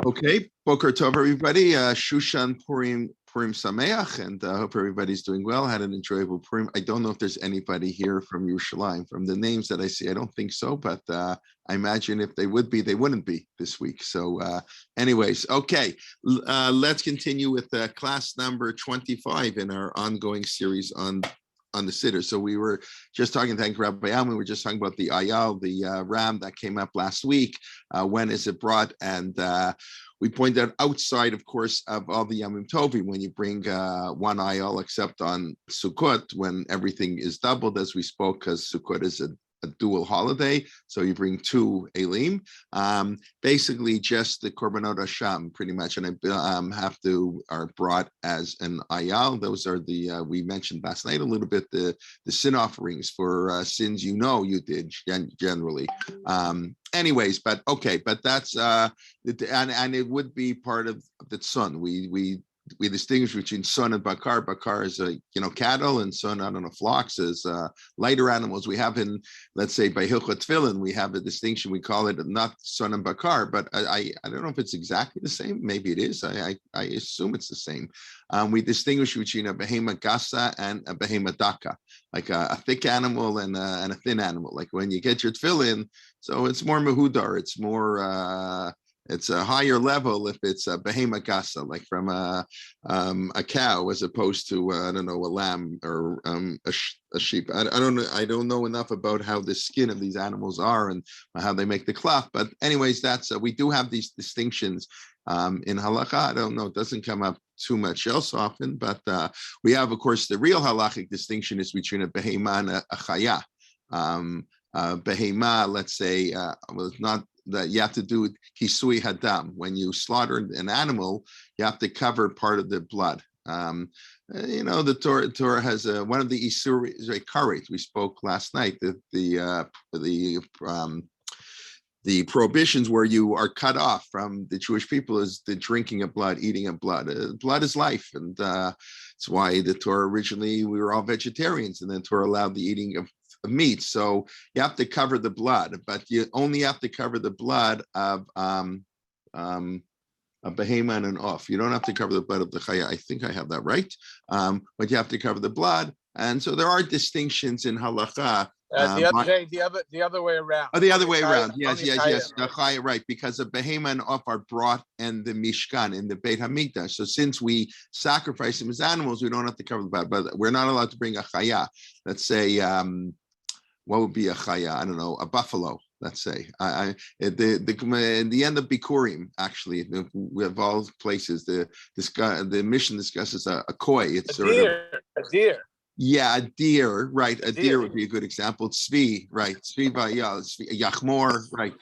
Okay, Boker Tov, everybody. Shushan Purim Sameach, and I hope everybody's doing well. Had an enjoyable Purim. I don't know if there's anybody here from Yerushalayim. From the names that I see, I don't think so, but I imagine if they would be, they wouldn't be this week. So anyways, okay, let's continue with class number 25 in our ongoing series on the Siddur. So we were just talking, thank Rabbi, we were just talking about the ayal, the ram that came up last week. When is it brought? And we pointed out outside, of course, of all the Yamim Tovim, when you bring one ayal, except on Sukkot, when everything is doubled, as we spoke, because Sukkot is a dual holiday, so you bring two elim. Basically, just the korbanot hasham, pretty much, and are brought as an ayal. Those are the we mentioned last night a little bit the sin offerings for sins you did generally. Anyways, but okay, but that's and it would be part of the son. We distinguish between son and bakar. Bakar is cattle, and son, flocks is lighter animals. We have in, let's say, by Hilchot Tefillin, we have a distinction. We call it not son and bakar, but I don't know if it's exactly the same. Maybe it is. I assume it's the same. We distinguish between a behema gasa and a behema daka, like a thick animal and a thin animal. Like when you get your tefillin, so it's more mehudar. It's more. It's a higher level if it's a behema gasa, like from a cow, as opposed to a lamb or a sheep. I don't know enough about how the skin of these animals are and how they make the cloth. But anyways, that's we do have these distinctions in halakha. I don't know; it doesn't come up too much else often, but we have, of course, the real halachic distinction is between a behema and a chaya. Behema, let's say, it's not that you have to do hisui hadam. When you slaughter an animal, you have to cover part of the blood. The Torah has one of the isur is a karet. We spoke last night that the prohibitions where you are cut off from the Jewish people is the drinking of blood, eating of blood. Blood is life, and that's why the Torah originally we were all vegetarians, and then Torah allowed the eating of meat. So you have to cover the blood, but you only have to cover the blood of a behema and an off. You don't have to cover the blood of the chaya. I think I have that right. But you have to cover the blood, and so there are distinctions in halakha. The other way around. Oh, the other way around. Yes. The chaya, right? Because the behema and off are brought in the Mishkan, in the Beit Hamikdash. So since we sacrifice them as animals, we don't have to cover the blood. But we're not allowed to bring a chaya. Let's say. What would be a chaya? I don't know, a buffalo, let's say. In the end of Bikurim, actually, we have all places. The mission discusses a koi. It's a deer. Yeah, a deer, right? A deer would be a good example. Tzvi, right? Tzvi, yachmor, right?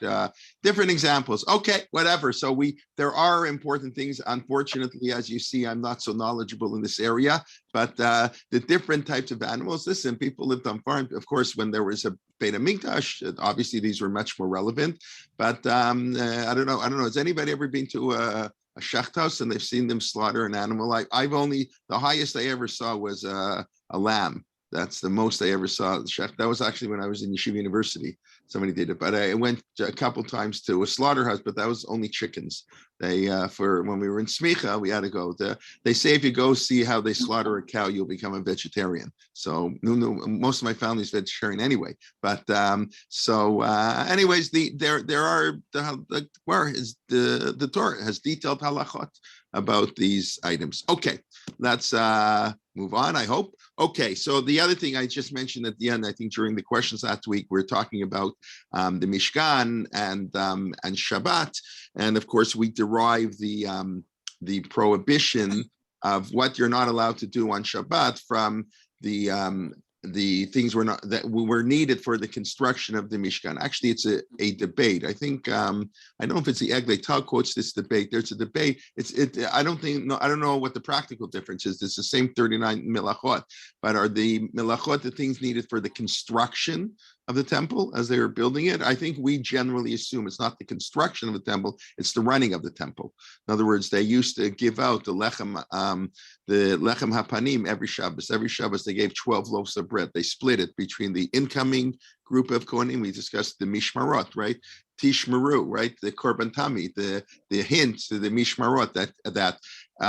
Different examples. Okay, whatever. So there are important things. Unfortunately, as you see, I'm not so knowledgeable in this area, but the different types of animals. Listen, people lived on farms. Of course, when there was a Beit HaMikdash, obviously these were much more relevant. But I don't know. Has anybody ever been to a shecht house and they've seen them slaughter an animal? The highest I ever saw was a lamb. That's the most I ever saw. That was actually when I was in Yeshiva University. Somebody did it, but I went a couple times to a slaughterhouse, but that was only chickens. For when we were in Smicha, we had to go. They say if you go see how they slaughter a cow, you'll become a vegetarian. So most of my family is vegetarian anyway. But anyways, the Torah has detailed halachot about these items. Okay, let's move on, I hope. Okay, so the other thing I just mentioned at the end, I think during the questions last week, we're talking about the Mishkan and Shabbat, and of course we derive the prohibition of what you're not allowed to do on Shabbat from the things that were needed for the construction of the Mishkan. Actually, it's a debate. I think I don't know if it's the Eglei Tal quotes this debate. There's a debate. I don't know what the practical difference is. It's the same 39 milachot, but are the milachot the things needed for the construction of the temple as they were building it. I think we generally assume it's not the construction of the temple, it's the running of the temple. In other words, they used to give out the lechem hapanim every Shabbos. Every Shabbos they gave 12 loaves of bread. They split it between the incoming group of Kohanim. We discussed the Mishmarot, right? Tishmeru, right? The Korban Tamid, the hint to the Mishmarot that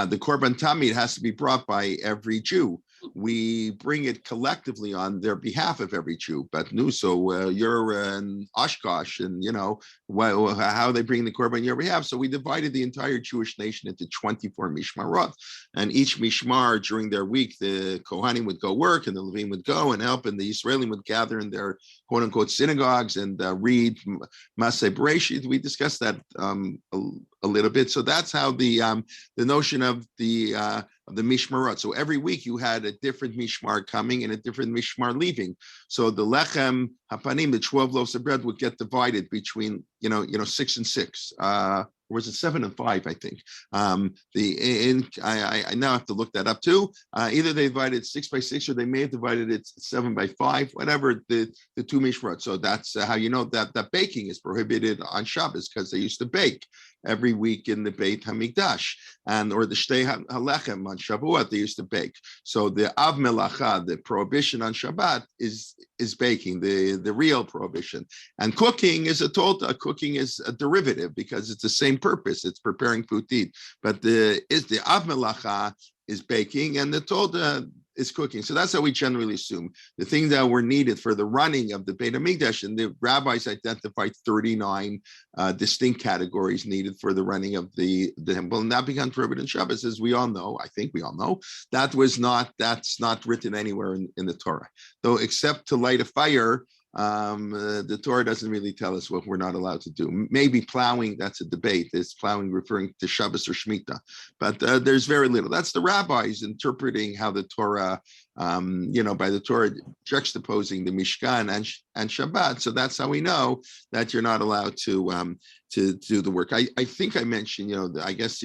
the Korban Tamid has to be brought by every Jew. We bring it collectively on their behalf of every Jew. But no, so you're in Oshkosh, and how they bring the Korban on your behalf. So we divided the entire Jewish nation into 24 Mishmarot, and each Mishmar during their week, the Kohanim would go work, and the Levim would go and help, and the Israelim would gather in their quote unquote synagogues and read Maseh Bereshit. We discussed that a little bit. So that's how the notion of the Mishmarot. So every week you had a different Mishmar coming and a different Mishmar leaving. So the Lechem Hapanim, the 12 loaves of bread, would get divided between 6 and 6. Or was it 7 and 5? I think. I now have to look that up too. Either they divided 6 by 6, or they may have divided it 7 by 5. Whatever the two mishmarot. So that's how you know that baking is prohibited on Shabbos, because they used to bake every week in the Beit Hamikdash, or the Shtei Halechem on Shavuot they used to bake. So the Av Melacha, the prohibition on Shabbat, is baking, the real prohibition. And cooking is cooking is a derivative, because it's the same purpose. It's preparing food to eat. But the Av Melacha is baking, and the Toda is cooking. So that's how we generally assume. The things that were needed for the running of the Beit HaMikdash, and the rabbis identified 39 distinct categories needed for the running of the temple, and that began prohibited in Shabbos, as we all know. I think we all know that's not written anywhere in the Torah, though, except to light a fire. The Torah doesn't really tell us what we're not allowed to do. Maybe plowing, that's a debate. Is plowing referring to Shabbos or Shemitah? But there's very little. That's the rabbis interpreting how the Torah, by the Torah juxtaposing the Mishkan and Shabbat. So that's how we know that you're not allowed to do the work. I think I mentioned, I guess,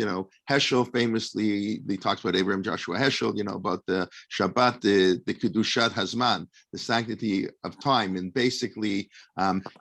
Heschel famously, he talks about Abraham Joshua Heschel, about the Shabbat, the Kedushat Hazman, the sanctity of time. And basically,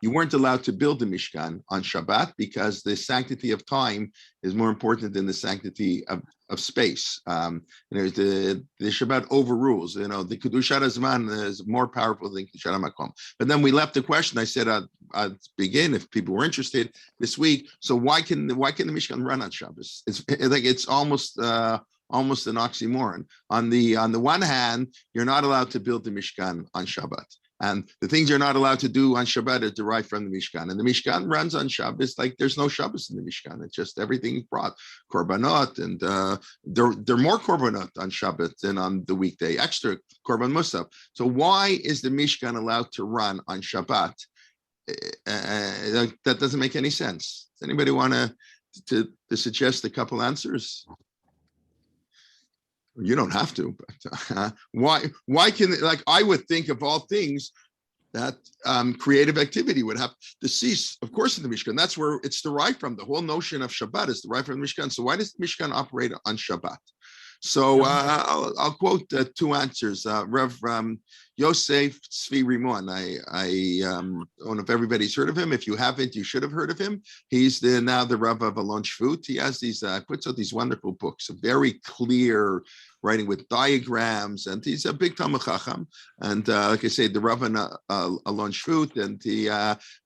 you weren't allowed to build the Mishkan on Shabbat, because the sanctity of time is more important than the sanctity of space. The Shabbat overrules. The Kedushat Hazman is more powerful than Kedushat HaMakom. But then we left the question. I said I'd begin if people were interested this week. So why can the Mishkan run on Shabbos? It's almost an oxymoron. On the one hand, you're not allowed to build the Mishkan on Shabbat. And the things you're not allowed to do on Shabbat are derived from the Mishkan. And the Mishkan runs on Shabbos like there's no Shabbos in the Mishkan. It's just everything brought. Korbanot, and there are more Korbanot on Shabbat than on the weekday, extra Korban Musaf. So why is the Mishkan allowed to run on Shabbat? That doesn't make any sense. Does anybody want to suggest a couple answers? You don't have to, but why can, I would think of all things that creative activity would have to cease, of course, in the Mishkan. That's where it's derived from. The whole notion of Shabbat is derived from the Mishkan. So why does the Mishkan operate on Shabbat? So I'll quote two answers. Rev Yosef Tzvi Rimon. I don't know if everybody's heard of him. If you haven't, you should have heard of him. He's now the Rav of Alon Shvut. He has puts out these wonderful books, very clear writing with diagrams, and he's a big Talmid Chacham. And like I say, the Rav Alon Shvut, and he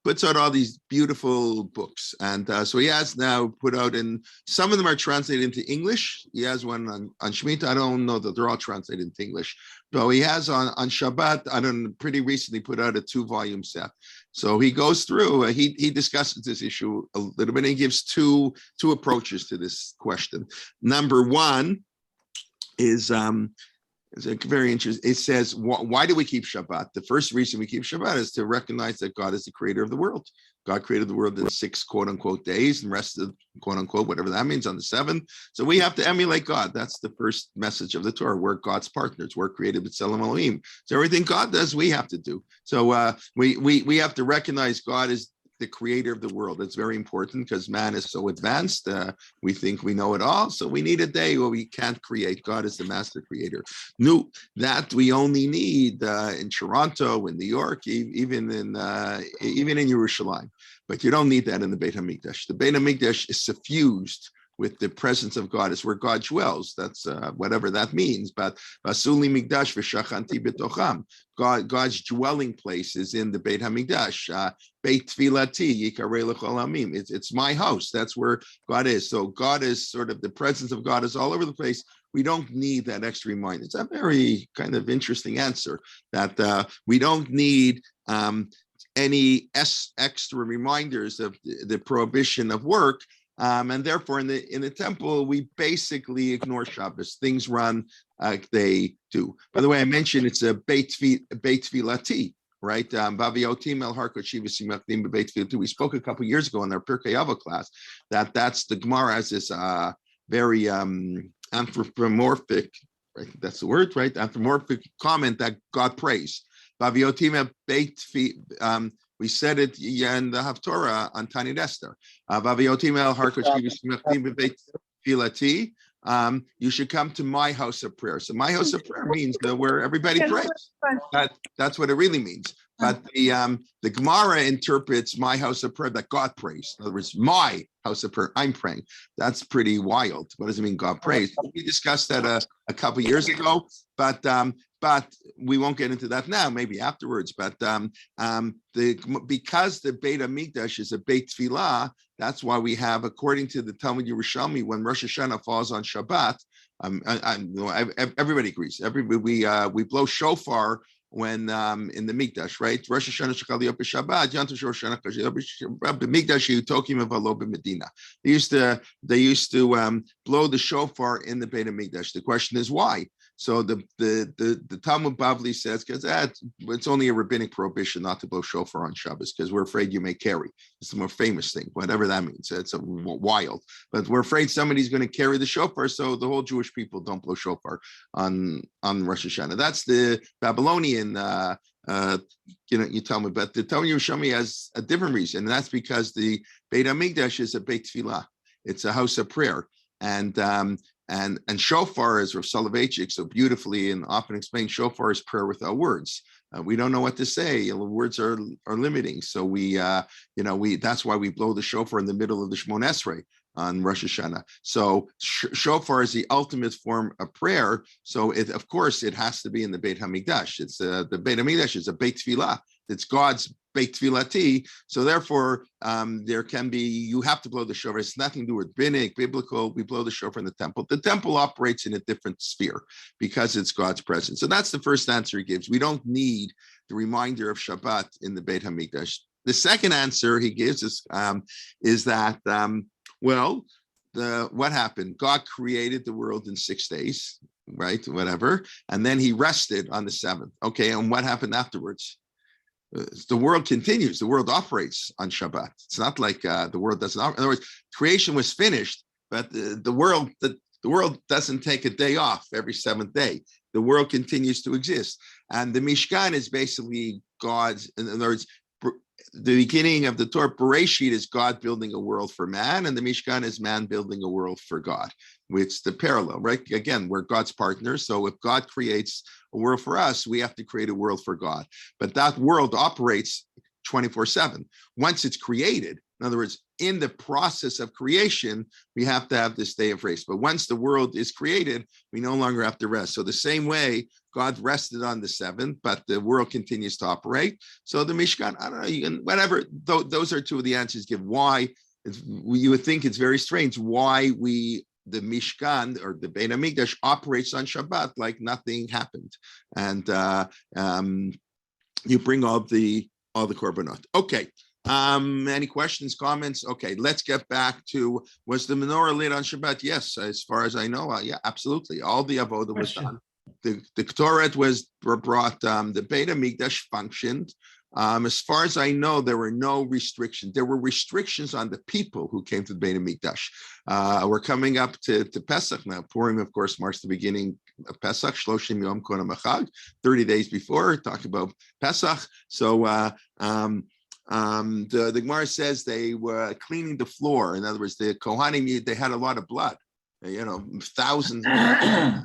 puts out all these beautiful books. And so he has now put out, and some of them are translated into English. He has one on Shemitah. I don't know that they're all translated into English. So he has on Shabbat, pretty recently put out a 2-volume set. So he goes through, he discusses this issue a little bit, and he gives two approaches to this question. Number one is very interesting. It says, why do we keep Shabbat? The first reason we keep Shabbat is to recognize that God is the creator of the world. God created the world in 6 quote unquote days, and rested quote unquote, whatever that means, on the 7th. So we have to emulate God. That's the first message of the Torah. We're God's partners. We're created with Tselem Elohim. So everything God does, we have to do. So we have to recognize God is the creator of the world. It's very important because man is so advanced. We think we know it all. So we need a day where we can't create. God is the master creator. No, that we only need in Toronto, in New York, even in Jerusalem. But you don't need that in the Beit HaMikdash. The Beit HaMikdash is suffused with the presence of God. It's where God dwells. That's whatever that means. But Vasuli Mikdash v'shachanti b'tocham. God's dwelling place is in the Beit HaMikdash. Beit Tfilati yikarei l'chol amim. It's my house. That's where God is. So God is sort of, the presence of God is all over the place. We don't need that extra reminder. It's a very kind of interesting answer that we don't need any extra reminders of the prohibition of work. And therefore, in the temple, we basically ignore Shabbos. Things run like they do. By the way, I mentioned it's a Beit Tfilati, right? We spoke a couple years ago in our Pirkei Avos class that's the Gemara has this very anthropomorphic, right? That's the word, right? Anthropomorphic comment that God prays. We said it in the Haftorah on Tani Esther. You should come to my house of prayer. So my house of prayer means where everybody prays. That's what it really means. But the Gemara interprets my house of prayer that God prays. In other words, my house of prayer, I'm praying. That's pretty wild. What does it mean, God prays? We discussed that a couple of years ago, but we won't get into that now, maybe afterwards. But because the Beit HaMikdash is a Beit Tfilah, that's why we have, according to the Talmud Yerushalmi, when Rosh Hashanah falls on Shabbat, everybody agrees. We blow shofar when in the Mikdash, right? Rosh Hashanah Shechal Yom Shabbat, Yantav Rosh Hashanah Mikdash Yutokim Avalo Medina. They used to blow the shofar in the Beit HaMikdash. The question is why? So the Talmud Bavli says because it's only a rabbinic prohibition not to blow shofar on Shabbos because we're afraid you may carry. It's the more famous thing, whatever that means. It's wild, but we're afraid somebody's going to carry the shofar, so the whole Jewish people don't blow shofar on Rosh Hashanah. That's the Babylonian. You tell me, but the Talmud Yerushalmi has a different reason, and that's because the Beit HaMikdash is a Beit Tfilah. It's a house of prayer, and shofar, as Rav Soloveitchik so beautifully and often explained, shofar is prayer without words. We don't know what to say. Words are limiting. So that's why we blow the shofar in the middle of the Shmon Esrei on Rosh Hashanah. So shofar is the ultimate form of prayer. So of course it has to be in the Beit HaMikdash. It's the Beit HaMikdash is a Beit Tfilah. It's God's Beit Tfilati. So therefore, you have to blow the shofar. It's nothing to do with biblical. We blow the shofar in the temple. The temple operates in a different sphere because it's God's presence. So that's the first answer he gives. We don't need the reminder of Shabbat in the Beit HaMikdash. The second answer he gives is that, what happened? God created the world in 6 days, right? Whatever. And then he rested on the seventh. Okay. And what happened afterwards? The world continues. The world operates on Shabbat. It's not like the world doesn't operate. In other words, creation was finished, but the world doesn't take a day off every seventh day. The world continues to exist. And the Mishkan is basically God's, in other words, the beginning of the Torah, Bereshit is God building a world for man, and the Mishkan is man building a world for God. It's the parallel, right? Again, we're God's partners. So if God creates a world for us, we have to create a world for God. But that world operates 24/7. Once it's created, in other words, in the process of creation, we have to have this day of rest. But once the world is created, we no longer have to rest. So the same way, God rested on the seventh, but the world continues to operate. So the Mishkan, I don't know, you can, whatever, those are two of the answers give why. You would think it's very strange why the Mishkan or the Beit HaMikdash operates on Shabbat like nothing happened. And you bring all the korbanot. Okay. Any questions, comments? Okay, let's get back to, was the menorah lit on Shabbat? Yes, as far as I know, yeah, absolutely. All the avodah was done. The Ketoret was brought, the Beit HaMikdash functioned. As far as I know, there were no restrictions. There were restrictions on the people who came to the Beit HaMikdash. We're coming up to Pesach now. Purim, of course, marks the beginning of Pesach, Shloshim Yom Kodem HaChag, 30 days before, talk about Pesach. So The Gemara says they were cleaning the floor. In other words, the Kohanim, they had a lot of blood, thousands of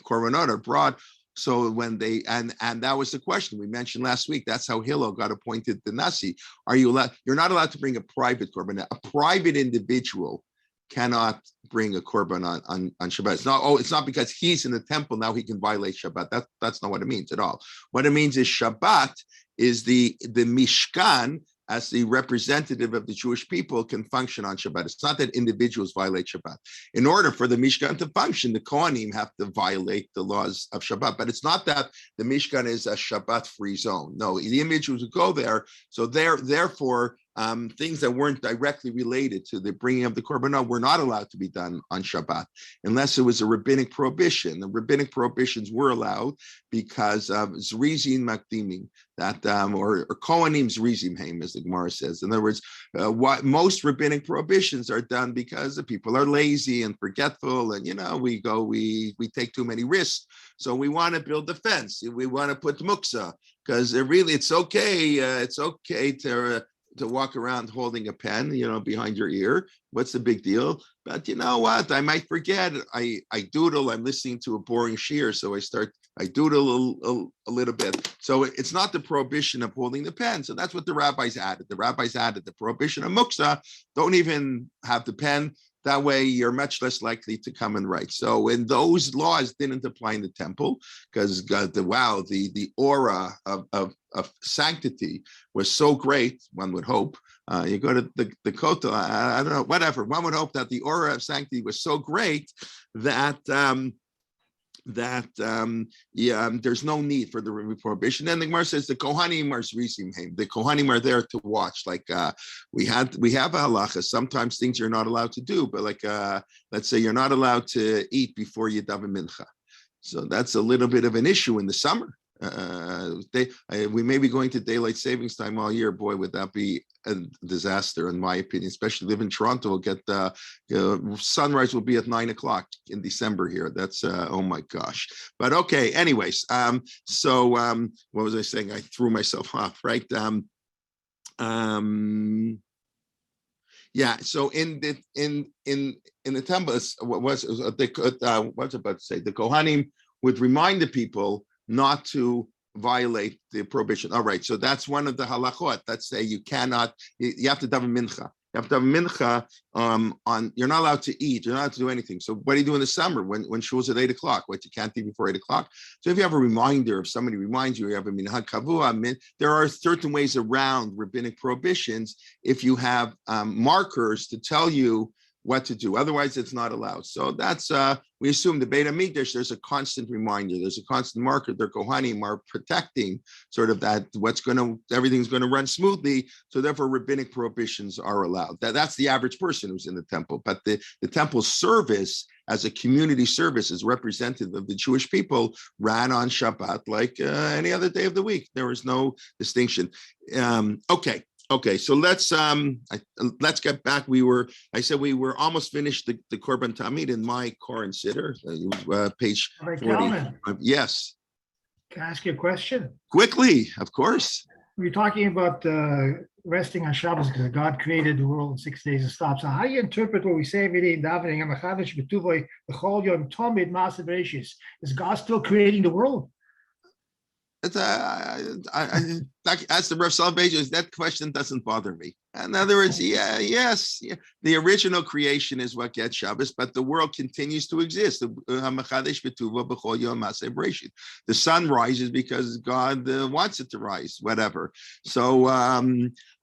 korbanot are brought. So when they, and that was the question we mentioned last week. That's how Hillel got appointed the Nasi. Are you allowed? You're not allowed to bring a private korban. A private individual cannot bring a korban on Shabbat. It's not because he's in the temple now he can violate Shabbat. That's not what it means at all. What it means is Shabbat is the Mishkan as the representative of the Jewish people can function on Shabbat. It's not that individuals violate Shabbat. In order for the Mishkan to function, the Kohanim have to violate the laws of Shabbat. But it's not that the Mishkan is a Shabbat-free zone. No, the individuals who go there, so therefore, things that weren't directly related to the bringing of the korbanot were not allowed to be done on Shabbat, unless it was a rabbinic prohibition. The rabbinic prohibitions were allowed because of zrizim makdimim, that or kohanim zrizim haim, as the Gemara says. In other words, what most rabbinic prohibitions are done because the people are lazy and forgetful, and we take too many risks. So we want to build the fence. We want to put muksa because it's okay to walk around holding a pen, behind your ear. What's the big deal? But you know what? I might forget. I doodle. I'm listening to a boring shiur, so I doodle a little bit. So it's not the prohibition of holding the pen. So that's what the rabbis added. The rabbis added the prohibition of muksa. Don't even have the pen. That way, you're much less likely to come and write. So when those laws didn't apply in the temple, because the aura of sanctity was so great, one would hope. You go to the kotel, I don't know, whatever. One would hope that the aura of sanctity was so great that there's no need for the prohibition. And the Gemara says the Kohanim are zrizim haim. The Kohanim are there to watch. Like we have a halacha. Sometimes things you're not allowed to do, but let's say you're not allowed to eat before you daven mincha. So that's a little bit of an issue in the summer. We may be going to daylight savings time all year. Boy, would that be a disaster, in my opinion. Especially live in Toronto, we'll get sunrise will be at 9:00 in December here. That's oh my gosh. But okay, anyways. So what was I saying? I threw myself off, right? Yeah. So in the temple, what's about to say? The Kohanim would remind the people not to violate the prohibition. All right, so that's one of the halachot that say you have to daven mincha. You have to daven mincha you're not allowed to eat, you're not allowed to do anything. So what do you do in the summer when shul's at 8:00? What, you can't eat before 8:00? So if you have a reminder, if somebody reminds you, you have a minhag kavua, there are certain ways around rabbinic prohibitions if you have markers to tell you what to do. Otherwise, it's not allowed. So that's, we assume the Beit HaMikdash, there's a constant reminder, there's a constant marker. Their Kohanim are protecting sort of that everything's going to run smoothly. So therefore, rabbinic prohibitions are allowed. That's the average person who's in the temple. But the temple service as a community service as representative of the Jewish people ran on Shabbat like any other day of the week. There was no distinction. Okay, so let's get back. I said we were almost finished the Korban Tamid in my Koran Siddur, page 40. Yes. Can I ask you a question? Quickly, of course. We're talking about resting on Shabbos because God created the world in 6 days and stopped. So how do you interpret what we say every day in davening? Is God still creating the world? As the Rav Salvation, that question doesn't bother me. In other words, yes, the original creation is what gets Shabbos, but the world continues to exist. The sun rises because God wants it to rise, whatever. So,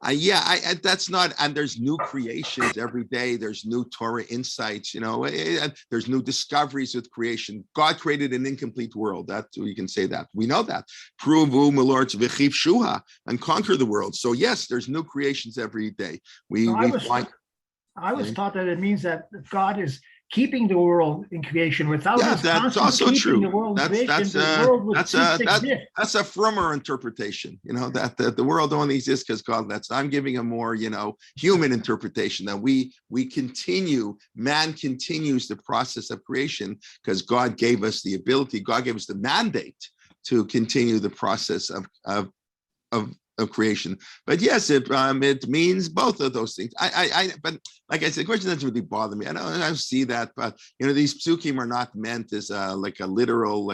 that's not, and there's new creations every day. There's new Torah insights, there's new discoveries with creation. God created an incomplete world. That you can say that. We know that. And conquer the world. So yes, there's new creations every day. I was taught that it means that God is keeping the world in creation without that's also true. That's a frummer interpretation, that the world only exists because God. I'm giving a more human interpretation that man continues the process of creation because God gave us the ability, God gave us the mandate to continue the process of creation. But yes, it means both of those things. But like I said, the question doesn't really bother me. I don't see that, but these psukim are not meant as like a literal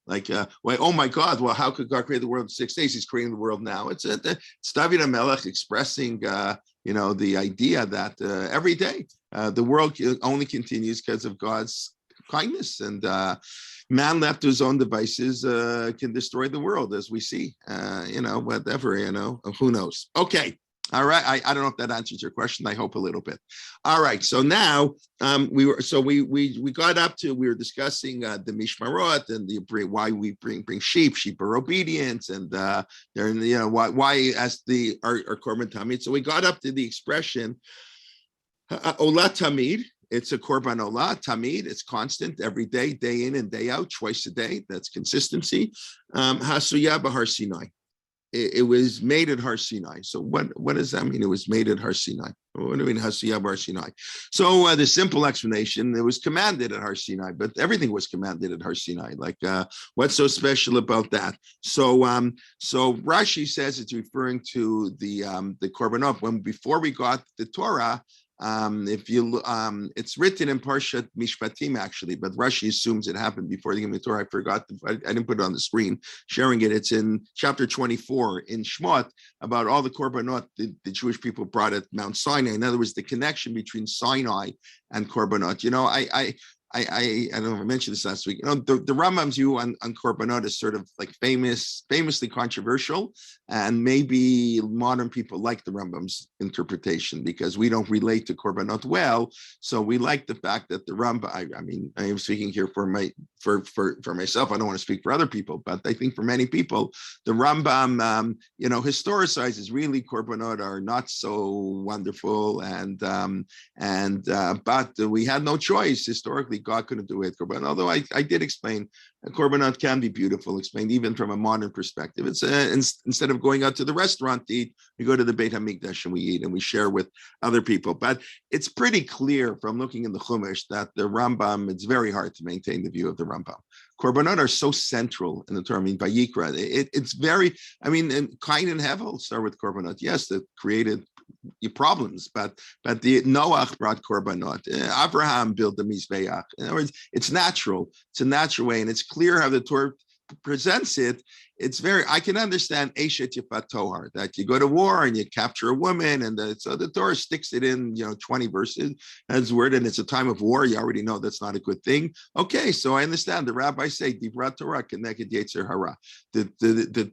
well, oh my God, well, how could God create the world in 6 days? He's creating the world now. It's David HaMelech expressing the idea that every day the world only continues because of God's kindness, and man left to his own devices can destroy the world, as we see. Whatever, who knows? Okay. All right. I don't know if that answers your question. I hope a little bit. All right. So now we got up to, we were discussing the mishmarot and why we bring sheep are obedience, and they're why as our korban tamid. So we got up to the expression olah tamid. It's a korban olah tamid. It's constant every day, day in and day out, twice a day. That's consistency. Hasuya b'Har Sinai. It was made at Har Sinai. So what does that mean? It was made at Har Sinai. What do you mean Hasuya b'Har Sinai? So the simple explanation, it was commanded at Har Sinai, but everything was commanded at Har Sinai. Like what's so special about that? So Rashi says it's referring to the korbanot. When before we got the Torah, it's written in Parshat Mishpatim actually, but Rashi assumes it happened before the Gimel Torah. I forgot, I didn't put it on the screen, sharing it. It's in chapter 24 in Shmot about all the korbanot the Jewish people brought at Mount Sinai. In other words, the connection between Sinai and korbanot. I don't know if I mentioned this last week. The Rambam's view on korbanot is sort of like famously controversial, and maybe modern people like the Rambam's interpretation because we don't relate to korbanot well. So we like the fact that the Rambam. I am speaking here for myself. I don't want to speak for other people, but I think for many people, the Rambam, historicizes really korbanot are not so wonderful, but we had no choice historically. God couldn't do it, korban. Although I did explain, korbanot can be beautiful, explained even from a modern perspective. It's instead of going out to the restaurant to eat, we go to the Beit HaMikdash and we eat and we share with other people. But it's pretty clear from looking in the Chumash that the Rambam, it's very hard to maintain the view of the Rambam. Korbanot are so central in the Torah. Vayikra, it's very, and Cain and Hevel start with korbanot. Yes, that created problems, but the Noach brought korbanot. Abraham built the mizbeach. In other words, it's natural. It's a natural way, and it's clear how the Torah presents it. It's I can understand Eshet Yifat Tohar, that you go to war and you capture a woman, and so the Torah sticks it in 20 verses as word, and it's a time of war. You already know that's not a good thing. Okay, so I understand. The rabbis say Dibrat Torah Keneged Yetzer Hara. The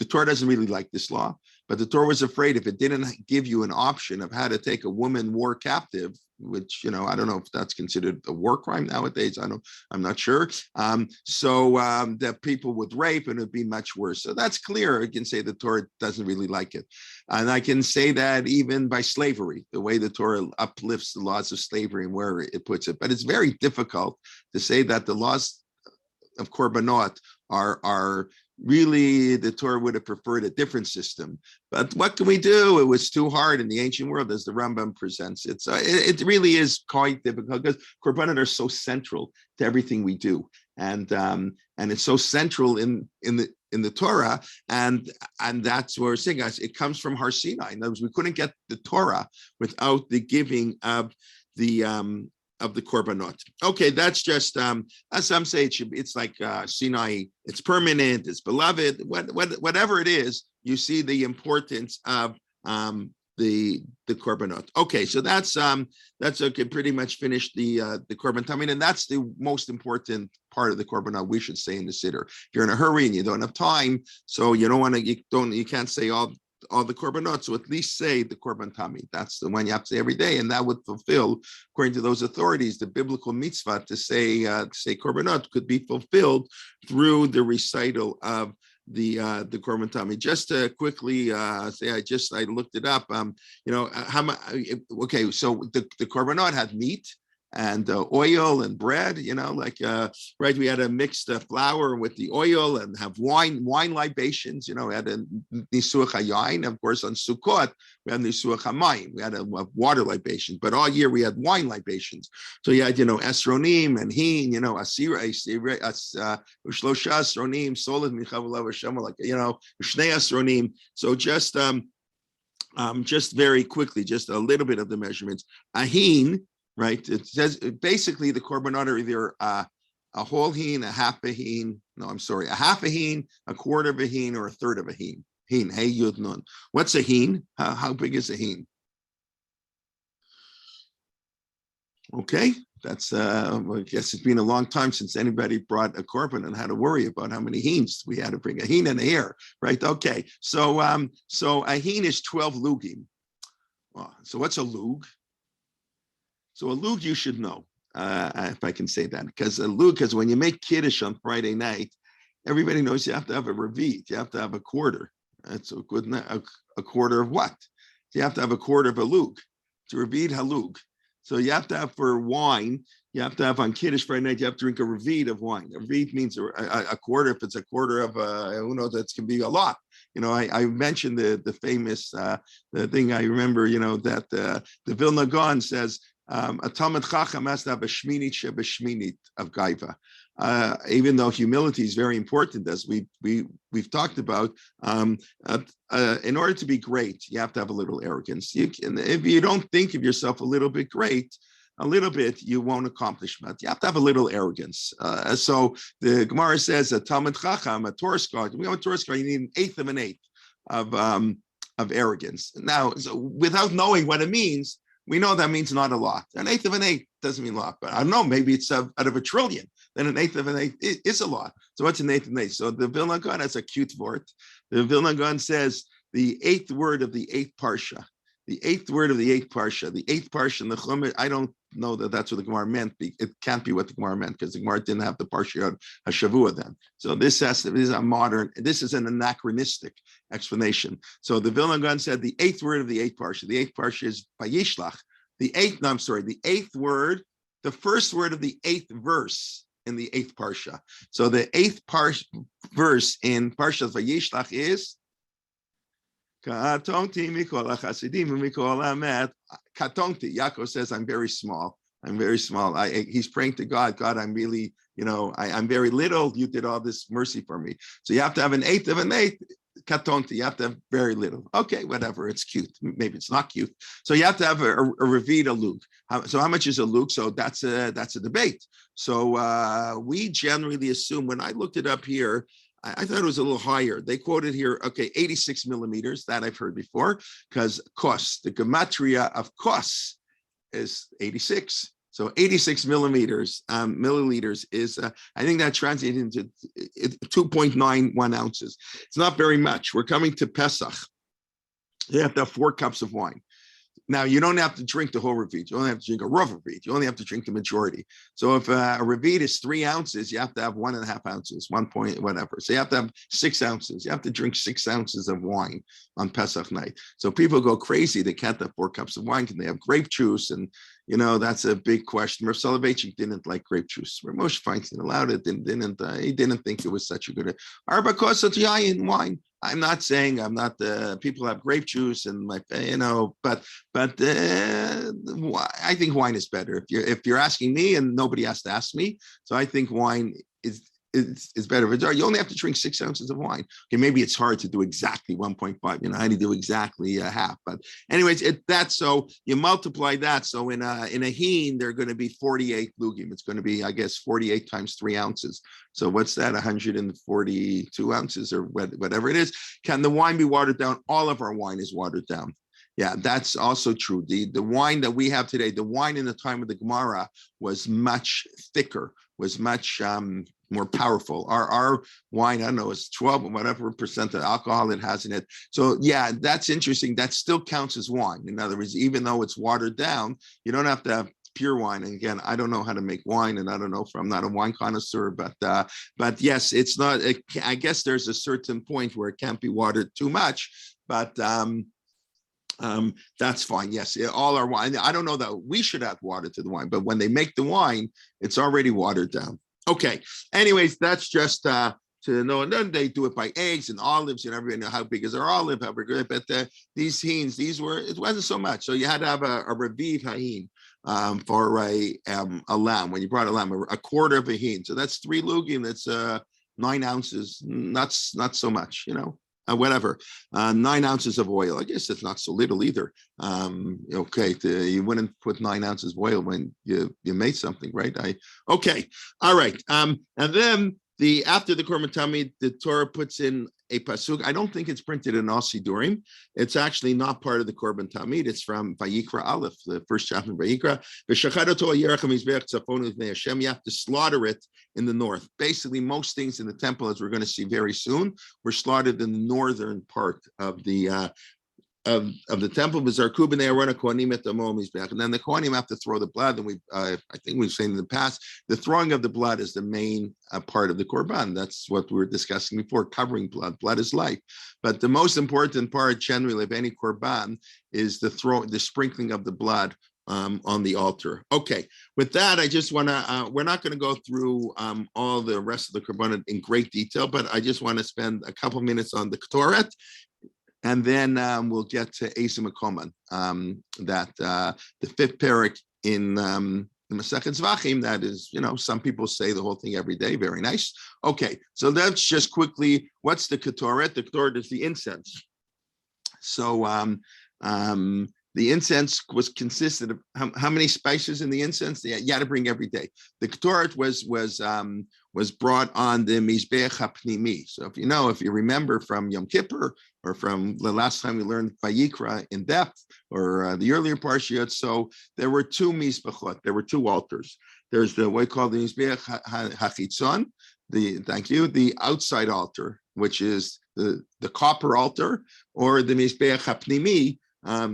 Torah doesn't really like this law, but the Torah was afraid if it didn't give you an option of how to take a woman war captive, which, I don't know if that's considered a war crime nowadays. I'm not sure. That people would rape and it'd be much worse. So that's clear. I can say the Torah doesn't really like it. And I can say that even by slavery, the way the Torah uplifts the laws of slavery and where it puts it. But it's very difficult to say that the laws of korbanot are really, the Torah would have preferred a different system. But what can we do? It was too hard in the ancient world, as the Rambam presents it. So it really is quite difficult because korbanot are so central to everything we do, and it's so central in the Torah, and that's where we're saying, guys, it comes from Har Sinai. In other words, we couldn't get the Torah without the giving of the korbanot. Okay, that's just as some say it's like Sinai. It's permanent. It's beloved. Whatever it is, you see the importance of the korbanot. Okay, so that's okay. Pretty much finished the korban tamid, and that's the most important part of the korbanot, we should say, in the Siddur. If you're in a hurry and you don't have time, so you don't want to, you can't say all the korbanot, so at least say the korban tamid. That's the one you have to say every day, and that would fulfill, according to those authorities, the biblical mitzvah to say korbanot could be fulfilled through the recital of the korban tamid. Just to quickly say, I looked it up. How much? Okay, so the korbanot had meat, and oil and bread, right? We had to mix the flour with the oil and have wine libations, we had a nisuach hayayin. Of course, on Sukkot, we had nisuach hamayim. We had a water libation, but all year we had wine libations. So you had, esronim and hin, asira, ushlosha esronim, solid michav Hashem, shnei esronim. So just very quickly, just a little bit of the measurements. Ahin, right? It says basically the korbanot are either a whole hin, a half a hin. No, I'm sorry, a half a hin, a quarter of a hin, or a third of a hin. Hin, hey yud nun. What's a hin? How big is a hin? Okay, that's I guess it's been a long time since anybody brought a korban and had to worry about how many hins we had to bring. A hin and a hair, right? Okay, so a hin is 12 lugim. So what's a lug? So a lug you should know, if I can say that, because when you make kiddush on Friday night, everybody knows you have to have a revit, you have to have a quarter. That's a quarter of what? You have to have a quarter of a lug, to revit halug. So you have to have for wine, you have to have on Kiddush Friday night, you have to drink a revit of wine. A revit means a quarter. If it's a quarter of, who knows, that can be a lot. I mentioned the famous, the thing I remember, that the Vilna Gaon says, a Talmid Chacham has to have a shminit shebeshminit of gaiva. Even though humility is very important, as we've talked about, in order to be great, you have to have a little arrogance. If you don't think of yourself a little bit great, you won't accomplish much. You have to have a little arrogance. So the Gemara says a Talmid Chacham, a Torah scholar, we have a Torah scholar, you need an eighth of an eighth of arrogance. Now, so without knowing what it means, we know that means not a lot. An eighth of an eighth doesn't mean a lot, but I don't know, maybe it's out of a trillion. Then an eighth of an eighth is a lot. So what's an eighth of an eighth? So the Vilna Gaon has a cute word. The Vilna Gaon says the eighth word of the eighth parsha. The eighth word of the eighth parsha. The eighth parsha in the Chumash, I don't know that that's what the Gemara meant. It can't be what the Gemara meant because the Gemara didn't have the parsha Hashavua then. So this is an anachronistic explanation. So the Vilna Gaon said the eighth word of the eighth parsha. The eighth parsha is Vayishlach. The eighth word, the first word of the eighth verse in the eighth parsha. So the eighth verse in Parshat Vayishlach is Katonti mikol hachasidim mikol hamet. Katonti. Yaakov says, "I'm very small. I'm very small." He's praying to God. God, I'm really, I'm very little. You did all this mercy for me. So you have to have an eighth of an eighth. Katonti. You have to have very little. Okay, whatever. It's cute. Maybe it's not cute. So you have to have a revit, a lug. So how much is a lug? So that's a debate. So we generally assume, when I looked it up here, I thought it was a little higher. They quoted here, 86 millimeters. That I've heard before, because kos, the gematria of kos is 86. So 86 milliliters is, I think that translates into 2.91 ounces. It's not very much. We're coming to Pesach. You have to have 4 cups of wine. Now, you don't have to drink the whole revit. You only have to drink a rough revit. You only have to drink the majority. So if a revit is 3 ounces, you have to have 1.5 ounces, 1 point, whatever. So you have to have 6 ounces. You have to drink 6 ounces of wine on Pesach night. So people go crazy. They can't have 4 cups of wine. Can they have grape juice? And, that's a big question. Rav Soloveitchik didn't like grape juice. Moshe Feinstein allowed it. He didn't think it was such a good arba kosot yayin wine. I'm not saying people have grape juice and but I think wine is better. If you're asking me, and nobody has to ask me, so I think wine is better. You only have to drink 6 ounces of wine. Okay, maybe it's hard to do exactly 1.5. How do you do exactly a half? But anyways, so you multiply that. So in a hin, they're going to be 48 lugim. It's going to be, I guess, 48 times 3 ounces. So what's that? 142 ounces or whatever it is. Can the wine be watered down? All of our wine is watered down. Yeah, that's also true. The wine that we have today, the wine in the time of the Gemara was much thicker, was much more powerful. Our wine, I don't know, is 12 or whatever percent of alcohol it has in it. So yeah, that's interesting. That still counts as wine. In other words, even though it's watered down, you don't have to have pure wine. And again, I don't know how to make wine, and I don't know if I'm not a wine connoisseur, but yes, it's not. I guess there's a certain point where it can't be watered too much, but That's fine. Yes, all our wine. I don't know that we should add water to the wine, but when they make the wine, it's already watered down. Okay. Anyways, that's just to know. And then they do it by eggs and olives, and everybody know how big is our olive, how big. But these heens, it wasn't so much. So you had to have a reviv hain for a lamb. When you brought a lamb, a quarter of a heen. So that's 3 lugim. That's 9 ounces. Not so much, whatever, 9 ounces of oil. I guess it's not so little either. Okay, you wouldn't put 9 ounces of oil when you made something, right? Okay, all right. And then after the Korban Tamid, the Torah puts in a pasuk. I don't think it's printed in all Siddurim. It's actually not part of the Korban Tamid. It's from Vayikra Aleph, the first chapter of Vayikra. You have to slaughter it in the north. Basically, most things in the temple, as we're going to see very soon, were slaughtered in the northern part of the temple. And then the Kohanim have to throw the blood. And I think we've seen in the past, the throwing of the blood is the main part of the Korban. That's what we were discussing before, covering blood. Blood is life. But the most important part generally of any Korban is the sprinkling of the blood on the altar. Okay, with that, I just want to, we're not going to go through all the rest of the Korban in great detail, but I just want to spend a couple minutes on the Ketoret. And then we'll get to Esim and Kelman, that the 5th parak in the Masechet Zvachim, that is, some people say the whole thing every day. Very nice. Okay, so let's just quickly, what's the Ketoret? The Ketoret is the incense. So the incense consisted of how many spices in the incense? You had to bring every day. The Ketoret was brought on the Mizbeach HaPnimi. So if you remember from Yom Kippur, or from the last time we learned Vayikra in depth, or the earlier Parshiot, so there were 2 Mizbechot, there were 2 altars. There's the what we call the Mizbeach HaChitzon, the outside altar, which is the copper altar, or the Mizbeach HaPnimi,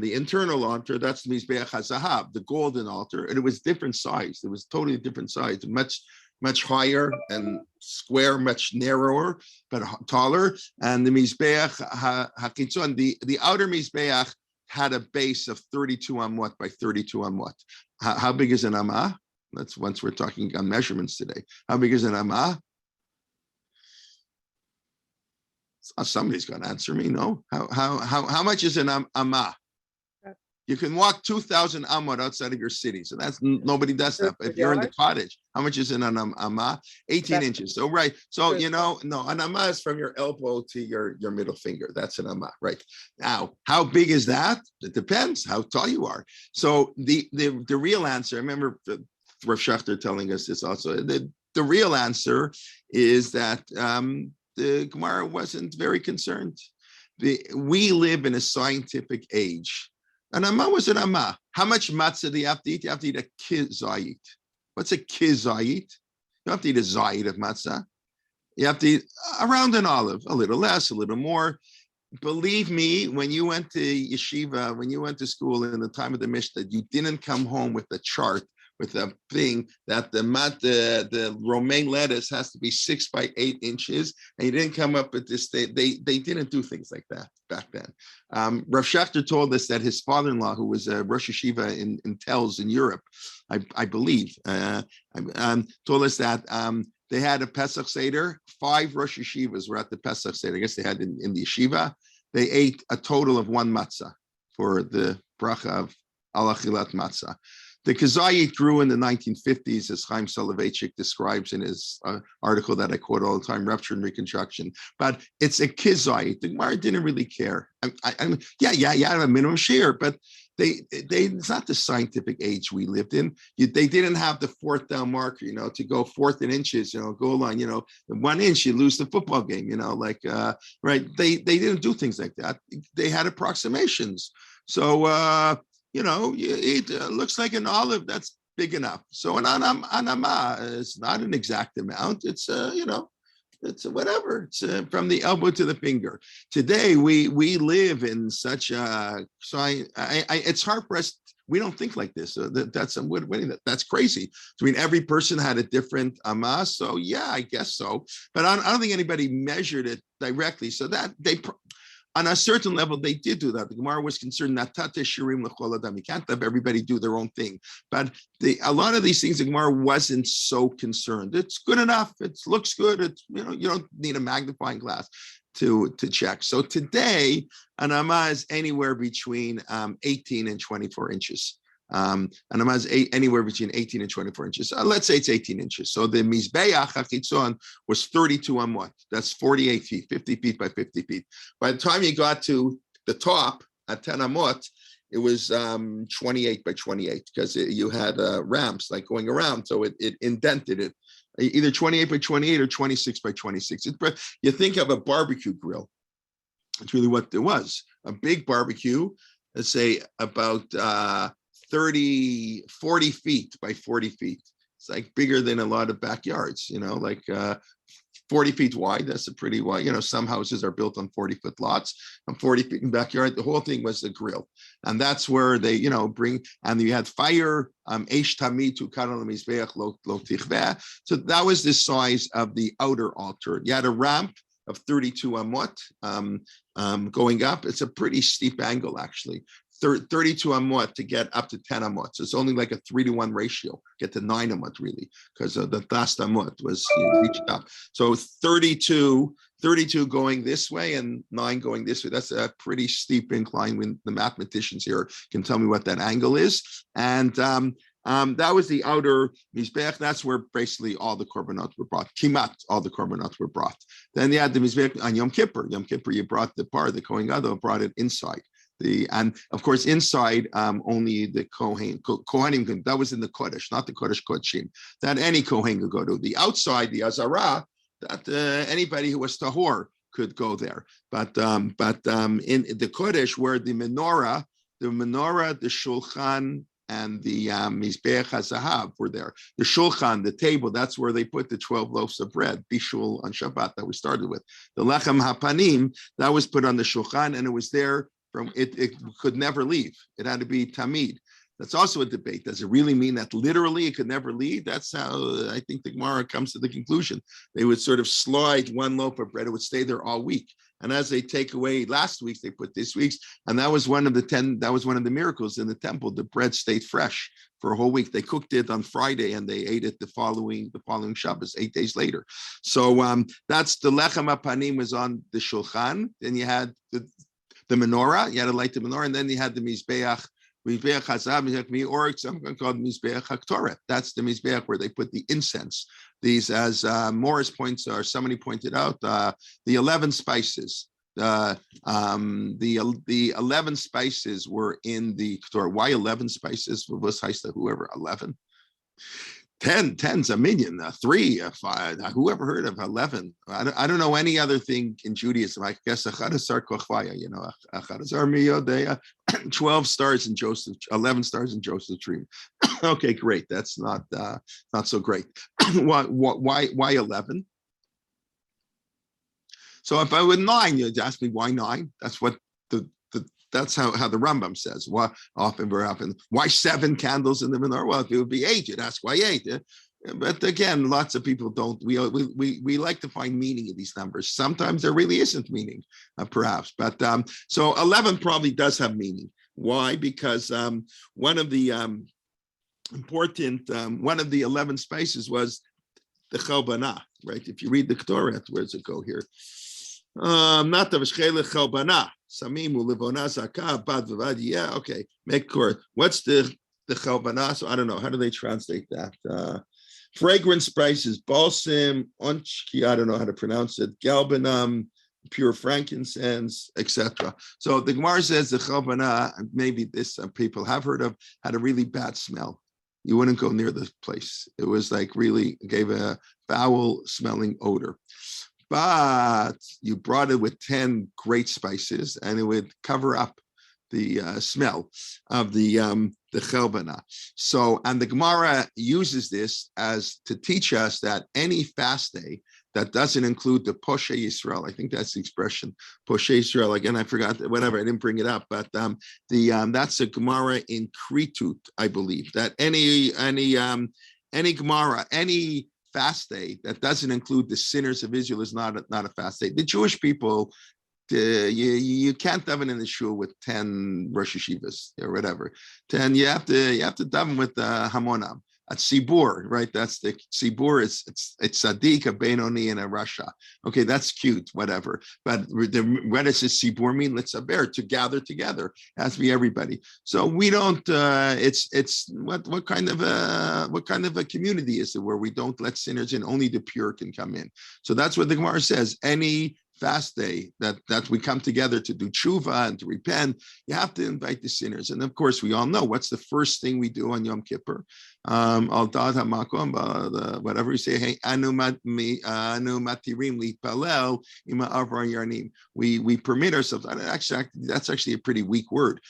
the internal altar. That's the Mizbeach HaZahav, the golden altar, and it was different size. It was totally different size, much higher and square, much narrower, but taller. And the Mizbeach HaKitzon, the outer Mizbeach had a base of 32 amot by 32 amot. How big is an amah? That's once we're talking on measurements today. How big is an amah? Somebody's going to answer me. No. How much is an amah? You can walk 2,000 amot outside of your city. So that's, nobody does that. But if you're in the cottage, how much is an amah? 18 inches. So, right. So, no, an amah is from your elbow to your middle finger. That's an amah, right? Now, how big is that? It depends how tall you are. So the real answer, I remember Rav Schachter telling us this also, the real answer is that the Gemara wasn't very concerned. We live in a scientific age. An amah was an amah. How much matzah do you have to eat? You have to eat a kizayit. What's a kizayit? You don't have to eat a zayit of matzah. You have to eat around an olive, a little less, a little more. Believe me, when you went to yeshiva, when you went to school in the time of the Mishnah, you didn't come home with a chart, with a thing that the romaine lettuce has to be 6 by 8 inches, and you didn't come up with this. They didn't do things like that back then. Rav Schachter told us that his father-in-law, who was a Rosh Yeshiva in Telz in Europe, I believe, told us that they had a Pesach Seder. 5 Rosh Yeshivas were at the Pesach Seder. I guess they had in the yeshiva. They ate a total of 1 matzah for the bracha of al achilat matzah. The kizayit grew in the 1950s, as Chaim Soloveitchik describes in his article that I quote all the time, Rupture and Reconstruction. But it's a kizayit. The Gemara didn't really care. You have a minimum share, but it's not the scientific age we lived in. They didn't have the 4th down marker, to go 4th in inches, goal line, 1 inch, you lose the football game, right? They didn't do things like that. They had approximations. So, you eat, looks like an olive, that's big enough. So an anama is not an exact amount. It's, it's whatever. It's from the elbow to the finger. Today, we live in such a, it's hard for us. We don't think like this. So that's crazy. So, every person had a different amah. So yeah, I guess so. But I don't think anybody measured it directly. So that on a certain level, they did do that. The Gemara was concerned that you can't have everybody do their own thing. But a lot of these things, the Gemara wasn't so concerned. It's good enough. It looks good. It's, you don't need a magnifying glass to check. So today, an amah is anywhere between 18 and 24 inches. An amah is anywhere between 18 and 24 inches. Let's say it's 18 inches. So the Mizbeach HaChitzon was 32 amot. That's 48 feet, 50 feet by 50 feet. By the time you got to the top at 10 amot, it was 28 by 28 because you had ramps like going around. So it indented it. Either 28 by 28 or 26 by 26. You think of a barbecue grill. It's really what there was. A big barbecue, let's say about 40 feet by 40 feet. It's like bigger than a lot of backyards, like 40 feet wide. That's a pretty wide, some houses are built on 40-foot lots and 40 feet in backyard. The whole thing was a grill. And that's where they, bring, and you had fire, eish tamid to karon mizbeach lo tichveh. So that was the size of the outer altar. You had a ramp of 32 amot going up. It's a pretty steep angle, actually. 32 amot to get up to 10 amot. So it's only like a 3-to-1 ratio, get to 9 amot really, because the last amot was reached up. So 32 going this way and 9 going this way. That's a pretty steep incline when the mathematicians here can tell me what that angle is. And that was the outer mizbeach. That's where basically all the korbanot were brought. Kimat, all the korbanot were brought. Then you had the mizbeach on Yom Kippur. Yom Kippur, you brought the Kohen Gadol brought it inside. And of course, inside, only the Kohanim, that was in the Kodesh, not the Kodesh Kodshim, that any Kohen could go to. The outside, the Azara, that anybody who was Tahor could go there. But in the Kodesh, where the Menorah, the Shulchan, and the Mizbeach HaZahav were there. The Shulchan, the table, that's where they put the 12 loaves of bread, Bishul on Shabbat that we started with. The Lechem HaPanim, that was put on the Shulchan, and it was there. It could never leave. It had to be tamid. That's also a debate. Does it really mean that literally it could never leave? That's how I think the Gemara comes to the conclusion. They would sort of slide one loaf of bread. It would stay there all week. And as they take away last week's, they put this week's. And that was one of the 10. That was one of the miracles in the temple. The bread stayed fresh for a whole week. They cooked it on Friday and they ate it the following Shabbos, 8 days later. So that's the Lechem HaPanim was on the Shulchan. Then you had the menorah, you had to light the menorah, and then you had the Mizbeach HaZahav, or something called Mizbeach HaKtoret. That's the Mizbeach where they put the incense. These, as Morris points, or somebody pointed out, the 11 spices. The 11 spices were in the Ktor. Why 11 spices? Whoever 11. 10's a million, 3, 5. Whoever heard of 11? I don't know any other thing in Judaism. I guess Achadasar Kochvaya, Achadasar Miyodeya, 12 stars in Joseph, 11 stars in Joseph's dream. Okay, great. That's not so great. Why 11? So if I were 9, you'd ask me why 9? That's what that's how the Rambam says. Why often, very often, why 7 candles in the menorah? Well, if it would be 8, you'd ask why 8. But again, lots of people don't. We like to find meaning in these numbers. Sometimes there really isn't meaning, perhaps. But so 11 probably does have meaning. Why? Because one of the important, one of the 11 spices was the chalbana, right? If you read the Torah, where does it go here? Not the v'shchelech chalbana. Samimu livona zakah bad v'vad. Yeah, okay. Make court. What's the chalbana? So I don't know. How do they translate that? Fragrant spices, balsam, onchki. I don't know how to pronounce it. Galbanum, pure frankincense, etc. So the Gemara says the chalbana, maybe this people have heard of, had a really bad smell. You wouldn't go near this place. It was like really gave a foul smelling odor. But you brought it with 10 great spices, and it would cover up the smell of the chalbana. So, and the Gemara uses this as to teach us that any fast day that doesn't include the Poshe Yisrael, I think that's the expression, Poshe Yisrael. Again, I forgot, whatever, I didn't bring it up, but that's a Gemara in Kritut, I believe, that any Gemara, any fast day that doesn't include the sinners of Israel is not a fast day. The Jewish people you can't daven in the shul with 10 Rosh Yeshivas or whatever. 10, you have to daven with Hamonam. At Siddur, right? That's the Siddur. It's Sadiq, a Benoni, and a Rasha. Okay, that's cute, whatever. But what does Siddur mean? Let's bear to gather together. It has to be everybody. So we don't. It's what kind of a community is it where we don't let sinners in? Only the pure can come in. So that's what the Gemara says. Any fast day that we come together to do tshuva and to repent, you have to invite the sinners. And of course, we all know what's the first thing we do on Yom Kippur. Whatever we say, hey, anu matirim lipalel ima avrar yarnim. We permit ourselves. Actually, that's actually a pretty weak word.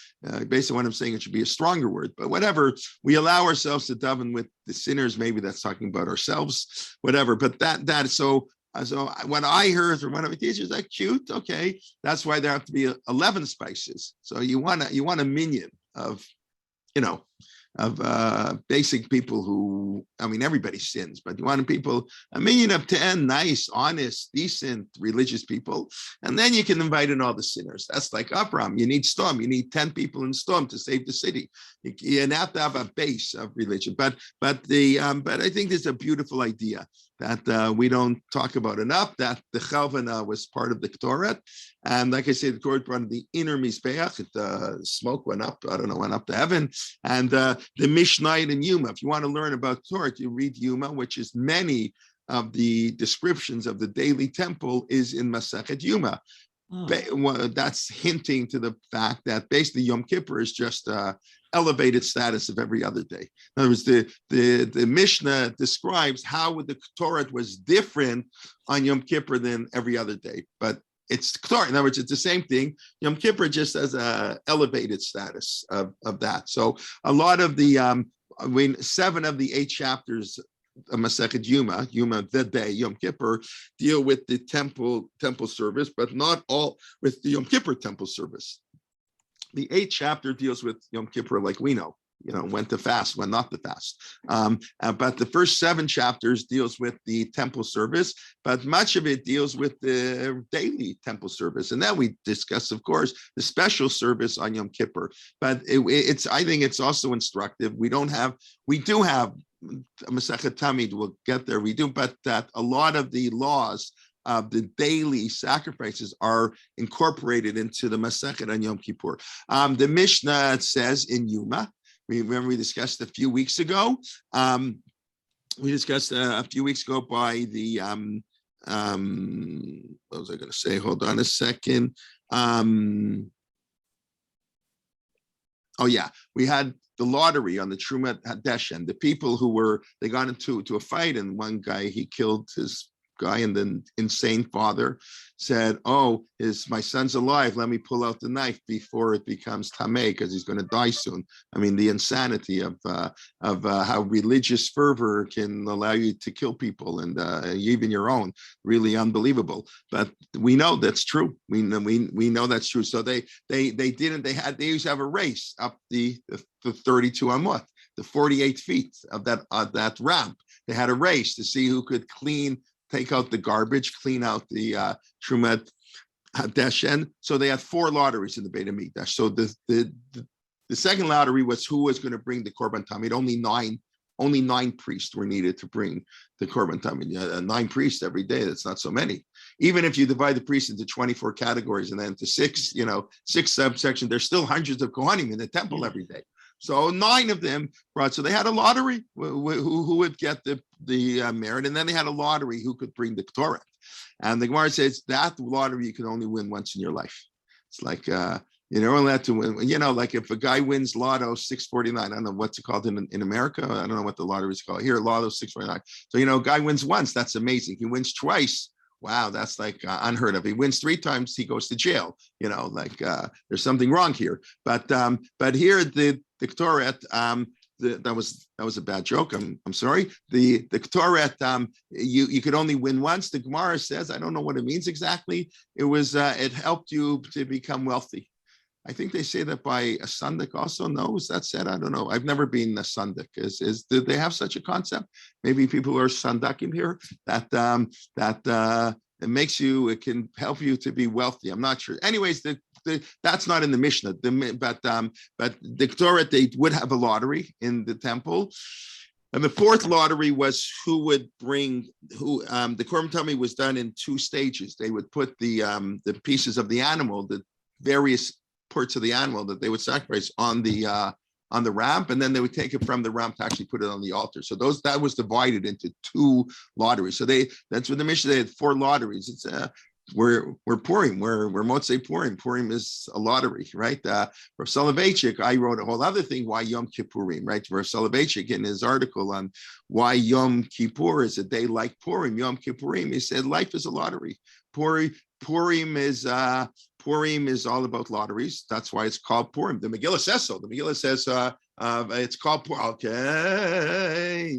Based on what I'm saying, it should be a stronger word. But whatever, we allow ourselves to daven with the sinners. Maybe that's talking about ourselves. Whatever. But that so. So when I heard from one of the teachers, that cute, okay, that's why there have to be 11 spices. So you want a minion of, basic people who, everybody sins, but you want a minion of 10 nice, honest, decent, religious people, and then you can invite in all the sinners. That's like Abraham. You need Storm. You need 10 people in Storm to save the city. You have to have a base of religion. But I think there's a beautiful idea that we don't talk about enough, that the Chavana was part of the Ktoret. And like I said, the Ktoret brought the inner Mizbeach, the smoke went up to heaven. And the Mishnah in Yuma, if you want to learn about Ktoret, you read Yuma, which is many of the descriptions of the daily temple is in Masechet Yuma. That's hinting to the fact that basically Yom Kippur is just elevated status of every other day. In other words, the Mishnah describes how the Torah was different on Yom Kippur than every other day, but it's Torah. In other words, it's the same thing. Yom Kippur just has a elevated status of that. So a lot of the 7 of the 8 chapters Masechet Yuma, the day, Yom Kippur, deal with the temple service, but not all with the Yom Kippur temple service. The 8th chapter deals with Yom Kippur like we know, when to fast, when not to fast. But the first 7 chapters deals with the temple service, but much of it deals with the daily temple service. And then we discuss, of course, the special service on Yom Kippur. But I think it's also instructive. We do have Masechet Tamid, we'll get there, we do, but that a lot of the laws of the daily sacrifices are incorporated into the Masechet on Yom Kippur. The Mishnah says in Yuma, remember we discussed a few weeks ago, by the, what was I going to say? Hold on a second. We had the lottery on the Trumat Hadeshen. The people they got into a fight, and one guy, he killed his guy, and then insane father said, my son's alive, let me pull out the knife before it becomes tameh, because he's going to die soon. The insanity of how religious fervor can allow you to kill people, and even your own, really unbelievable. But we know that's true. We know that's true. So they used to have a race up the 32 Amot, the 48 feet of that ramp. They had a race to see who could take out the garbage, clean out the Trumat Hadeshen. So they had 4 lotteries in the Beit HaMikdash. So the second lottery was who was going to bring the Korban Tamid. Only 9 priests were needed to bring the Korban Tamid. 9 priests every day, that's not so many. Even if you divide the priests into 24 categories and then into 6 subsections, there's still hundreds of Kohanim in the temple every day. So 9 of them brought. So they had a lottery who would get the merit, and then they had a lottery who could bring the Torah. And the Gemara says that lottery you can only win once in your life. It's like you're only allowed to win. Like if a guy wins Lotto 649, I don't know what's it called in America. I don't know what the lottery is called here. Lotto 649. So guy wins once, that's amazing. He wins twice. Wow, that's like unheard of. He wins 3 times, he goes to jail. There's something wrong here. But here the Ktoret, that was a bad joke. I'm sorry. The Ktoret, you could only win once. The Gemara says, I don't know what it means exactly. It was it helped you to become wealthy. I think they say that by a sundik also. No, is that said? I don't know. I've never been a sundik. Did they have such a concept? Maybe people are sundakim here. it can help you to be wealthy. I'm not sure. Anyways, that's not in the Mishnah. But the Torah, they would have a lottery in the temple. And the fourth lottery was who would bring the Korban Tamid was done in two stages. They would put the pieces of the animal, the various parts of the animal that they would sacrifice on the ramp, and then they would take it from the ramp to actually put it on the altar. So that was divided into two lotteries. So that's what the Mishnah, they had four lotteries. It's we're Purim, we're Motzei Purim. Purim is a lottery, right? Rav Soloveitchik, I wrote a whole other thing, why Yom Kippurim, right? Rav Soloveitchik, in his article on why Yom Kippur is a day like Purim, Yom Kippurim, he said life is a lottery. Purim is all about lotteries. That's why it's called Purim. The Megillah says so. The Megillah says it's called Purim. Okay,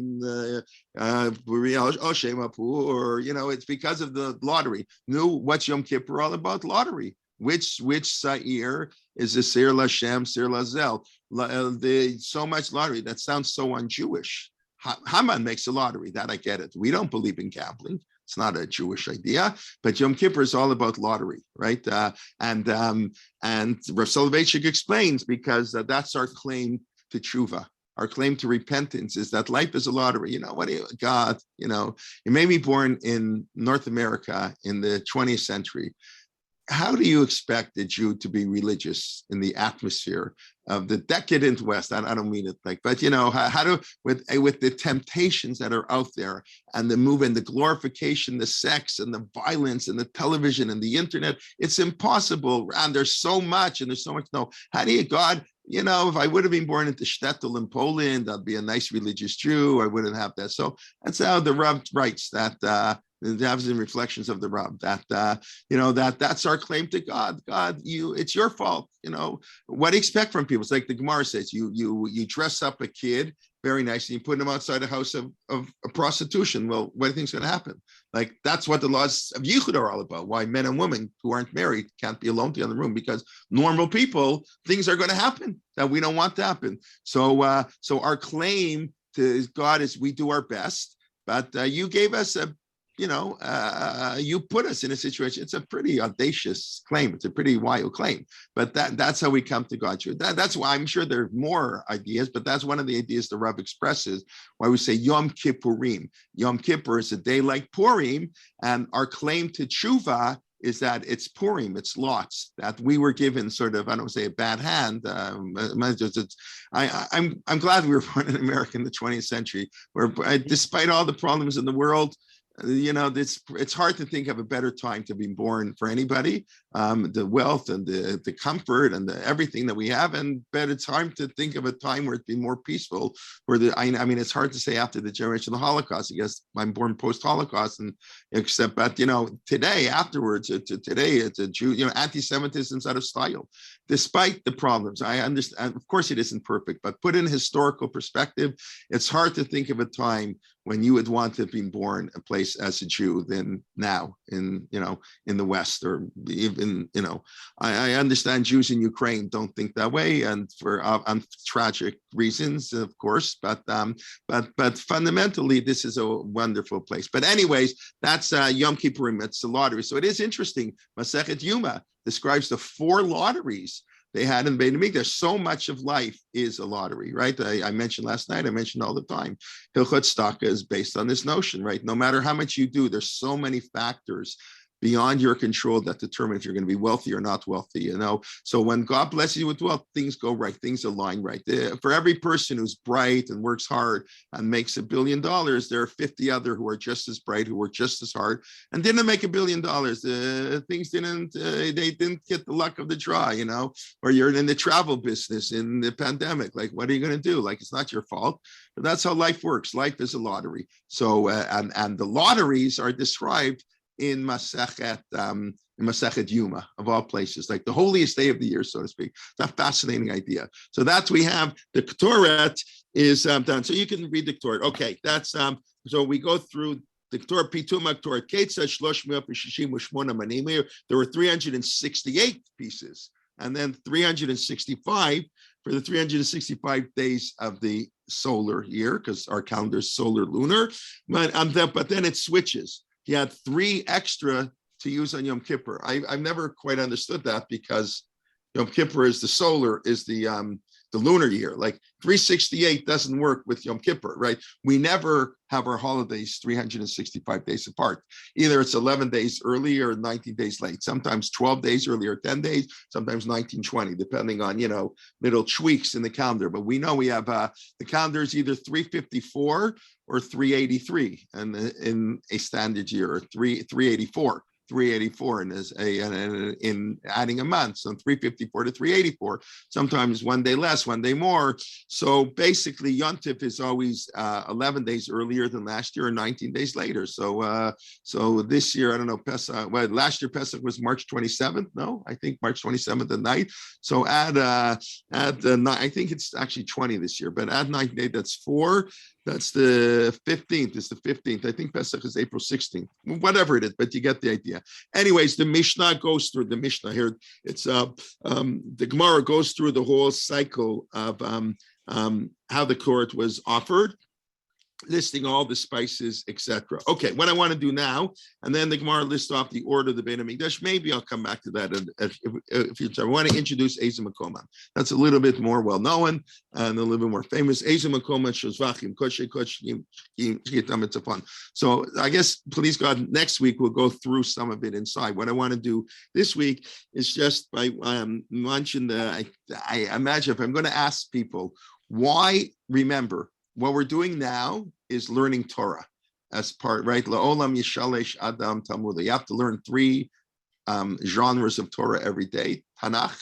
it's because of the lottery. What's Yom Kippur all about? Lottery. Which Sa'ir is the Seir Lashem, Seir Lazel? So much lottery. That sounds so un-Jewish. Haman makes a sottery. That I get it. We don't believe in gambling. It's not a Jewish idea, but Yom Kippur is all about lottery, right? And Rav Soloveitchik explains, because that's our claim to tshuva. Our claim to repentance is that life is a lottery. God, you may be born in North America in the 20th century. How do you expect a Jew to be religious in the atmosphere of the decadent West? I don't mean it like, but how with the temptations that are out there, and the movement, the glorification, the sex and the violence and the television and the internet, it's impossible. And there's so much, no. How do you, God, if I would have been born into Shtetl in Poland, I'd be a nice religious Jew. I wouldn't have that. So that's how the Rav writes that. Davs in Reflections of the Rab, that's our claim to God. God, it's your fault. What do you expect from people? It's like the Gemara says, you dress up a kid very nice and you put him outside a house of a prostitution. Well, what do you think is going to happen? Like, that's what the laws of Yichud are all about. Why men and women who aren't married can't be alone together in the room, because normal people, things are going to happen that we don't want to happen. So our claim to God is we do our best, but you gave us you put us in a situation. It's a pretty audacious claim. It's a pretty wild claim, but that's how we come to God. That's why I'm sure there are more ideas, but that's one of the ideas the Rav expresses, why we say Yom Kippurim. Yom Kippur is a day like Purim, and our claim to tshuva is that it's Purim, it's lots, that we were given sort of, I don't say a bad hand. I'm glad we were born in America in the 20th century, where despite all the problems in the world, it's hard to think of a better time to be born for anybody. The wealth and the comfort and everything that we have, and better time to think of a time where it'd be more peaceful. It's hard to say after the generation of the Holocaust. I guess I'm born post-Holocaust, but today, afterwards, today it's a Jew. Anti-Semitism's out of style, despite the problems. I understand, of course, it isn't perfect, but put in historical perspective, it's hard to think of a time when you would want to have been born a place as a Jew than now in the West, or even, I understand Jews in Ukraine don't think that way, and for tragic reasons, of course, but fundamentally, this is a wonderful place. But anyways, that's Yom Kippurim, it's the lottery. So it is interesting. Masechet Yuma describes the four lotteries they had in Beit HaMikdash. So much of life is a lottery, right? I mentioned last night, I mentioned all the time, Hilchot Tzedakah is based on this notion, right? No matter how much you do, there's so many factors beyond your control that determine if you're going to be wealthy or not wealthy, So when God blesses you with wealth, things go right, things align right. For every person who's bright and works hard and makes $1 billion, there are 50 other who are just as bright, who work just as hard and didn't make $1 billion. Things they didn't get the luck of the draw, or you're in the travel business in the pandemic. Like, what are you going to do? Like, it's not your fault, but that's how life works. Life is a lottery. So, and the lotteries are described in Masechet Yuma, of all places, like the holiest day of the year, so to speak. It's a fascinating idea. So we have the Ktoret is done. So you can read the Ktoret. Okay, that's so we go through the Ktoret Pituma Ktoret Ketzah Shlosh Me'ot V'Shishim U'Shmona Manim. There were 368 pieces, and then 365 for the 365 days of the solar year, because our calendar is solar lunar. But then it switches. he had 3 extra to use on Yom Kippur. I've never quite understood that, because Yom Kippur is the lunar year. Like 368 doesn't work with Yom Kippur, right? We never have our holidays 365 days apart. Either it's 11 days early or 19 days late. Sometimes 12 days early or 10 days, sometimes 19, 20, depending on, little tweaks in the calendar. But we know we have the calendar is either 354 or 383, and in a standard year, or 384. 384 in adding a month, so 354 to 384, sometimes one day less, one day more. So basically Yontif is always 11 days earlier than last year, or 19 days later. So this year, I don't know, Pesach, well, last year Pesach was March 27th. No, I think March 27th at night. So add I think it's actually 20 this year, but add 9 days, that's 4. That's the 15th. It's the 15th. I think Pesach is April 16th. Whatever it is, but you get the idea. Anyways, the Mishnah goes through the Mishnah here. It's the Gemara goes through the whole cycle of how the court was offered, listing all the spices, etc. Okay, what I want to do now, and then the Gemara lists off the order of the Beit HaMikdash. Maybe I'll come back to that if I want to introduce Eza Makoman. That's a little bit more well-known and a little bit more famous. Eza Makoman, Shozvachim, Koshe, Koshe, fun. So I guess, please God, next week we'll go through some of it inside. What I want to do this week is just by mention I imagine if I'm going to ask people, why, remember, what we're doing now is learning Torah as part, right? La'olam yishalesh adam talmud. You have to learn 3 genres of Torah every day: Tanakh,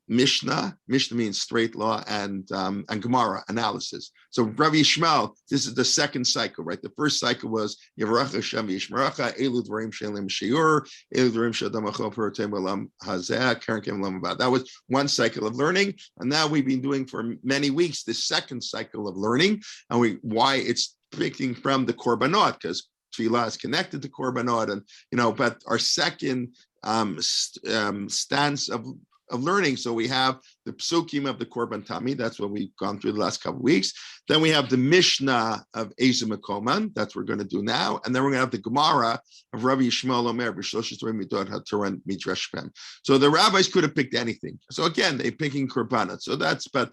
Mishnah. Mishnah means straight law, and Gemara, analysis. So Rabbi Yishmael, this is the second cycle, right? The first cycle was Yivarach Hashem Yishmeracha, Elu Dvarim She'elim Shiur, Elu Dvarim She'adam Achol Perotem Olam Hazeh, Karen Kem Olam Haba. That was one cycle of learning, and now we've been doing for many weeks this second cycle of learning, and why it's picking from the Korbanot, because Tefillah is connected to Korbanot, and but our second stance of learning. So we have the psukim of the Korban Tami. That's what we've gone through the last couple of weeks. Then we have the Mishnah of Eza Makoman. That's what we're going to do now. And then we're going to have the Gemara of Rabbi Yishmael Omer B'Shlosh Dvarim Midot HaTorah Midrash Shem. So the rabbis could have picked anything. So again, they're picking Korbanot. So that's, but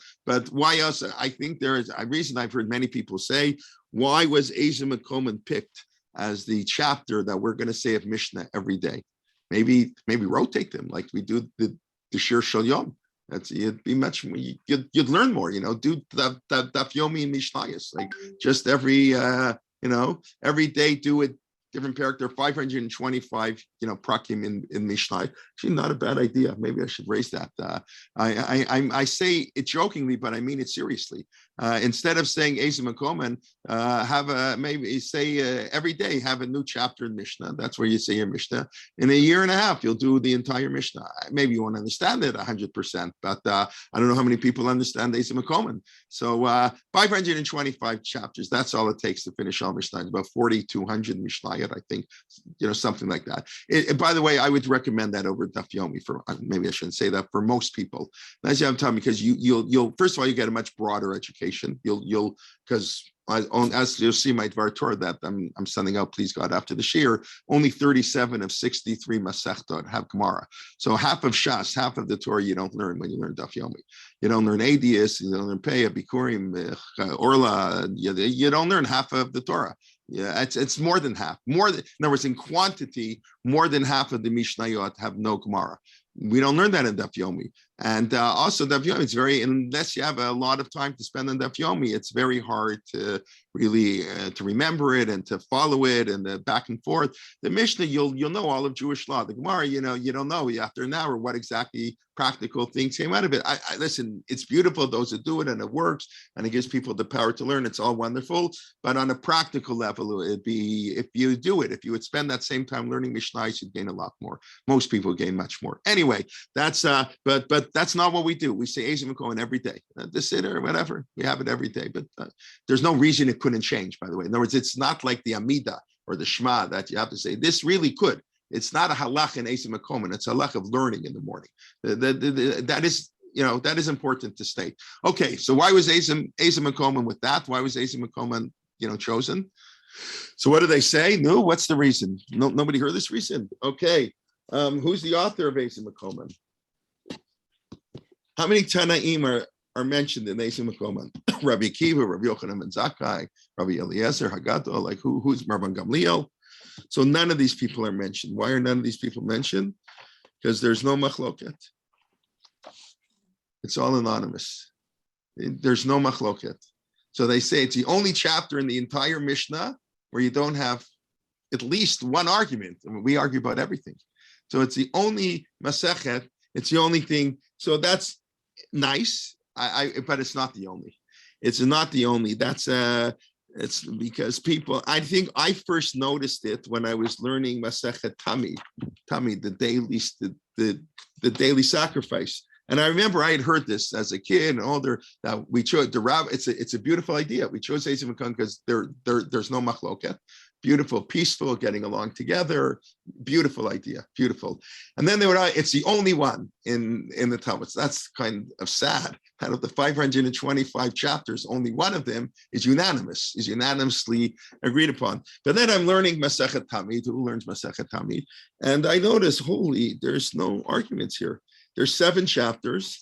why else? I think there is a reason I've heard many people say, why was Eza Makoman picked as the chapter that we're going to say of Mishnah every day? Maybe rotate them like we do the Shir Shal Yom. You'd be much more, you'd learn more, do Daf Yomi and Mishnayos, like just every day do it different character, 525 prakim in Mishnah. Actually, not a bad idea. Maybe I should raise that. I say it jokingly, but I mean it seriously. Instead of saying Eza Makoman, maybe say every day have a new chapter in Mishnah. That's where you say your Mishnah. In a year and a half, you'll do the entire Mishnah. Maybe you won't understand it 100%, but I don't know how many people understand Eza Makoman. So 525 chapters. That's all it takes to finish all Mishnah. It's about 4,200 Mishnah, I think, something like that. By the way, I would recommend that over Daf Yomi for, maybe I shouldn't say that, for most people. That's what I'm telling you, because you'll first of all, you get a much broader education. You'll because as you'll see my Dvar Torah that I'm sending out, please God, after the Shir, only 37 of 63 Masechtot have Gemara. So half of Shas, half of the Torah you don't learn when you learn Daf Yomi. You don't learn Adius, you don't learn Peah, Bikurim, Orla. You don't learn half of the Torah. Yeah, it's more than half. In other words, in quantity, more than half of the Mishnayot have no Gemara. We don't learn that in Daf Yomi. And also Daf Yomi, it's unless you have a lot of time to spend on Daf Yomi, it's very hard to really to remember it and to follow it and the back and forth. The Mishnah, you'll know all of Jewish law. The Gemara, you don't know after an hour what exactly practical things came out of it. I listen, it's beautiful, those that do it, and it works, and it gives people the power to learn. It's all wonderful. But on a practical level, it'd be, if you would spend that same time learning Mishnah, you'd gain a lot more. Most people gain much more. Anyway, that's but that's not what we do. We say Eza Makoman every day. The Siddur, whatever, we have it every day. But there's no reason it couldn't change, by the way. In other words, it's not like the Amida or the Shema that you have to say. This really could. It's not a halach in Eza Makoman. It's a halach of learning in the morning. That is important to state. Okay, so why was Eza Makoman with that? Why was Eza Makoman chosen? So what do they say? No, what's the reason? No, nobody heard this reason. Okay. Who's the author of Eizim Kelman? How many Tanaim are mentioned in Eizim Kelman? Rabbi Akiva, Rabbi Yochanan ben Zakkai, Rabbi Eliezer, Haggadah, like who's Rabban Gamliel? So none of these people are mentioned. Why are none of these people mentioned? Because there's no machloket. It's all anonymous. There's no machloket. So they say it's the only chapter in the entire Mishnah where you don't have at least one argument. I mean, we argue about everything. So it's the only masechet. It's the only thing. So that's nice. But it's not the only. It's not the only. It's because people. I think I first noticed it when I was learning Masechet Tamid, the daily sacrifice. And I remember I had heard this as a kid and older that we chose the Rabbi. It's a beautiful idea. We chose Eizim Kelman because there's no machloket. Beautiful, peaceful, getting along together. Beautiful idea, beautiful. And then they would. It's the only one in the Talmud. That's kind of sad. Out of the 525 chapters, only one of them is unanimously agreed upon. But then I'm learning Masechet Tamid. Who learns Masechet Tamid? And I notice, there's no arguments here. There's 7 chapters.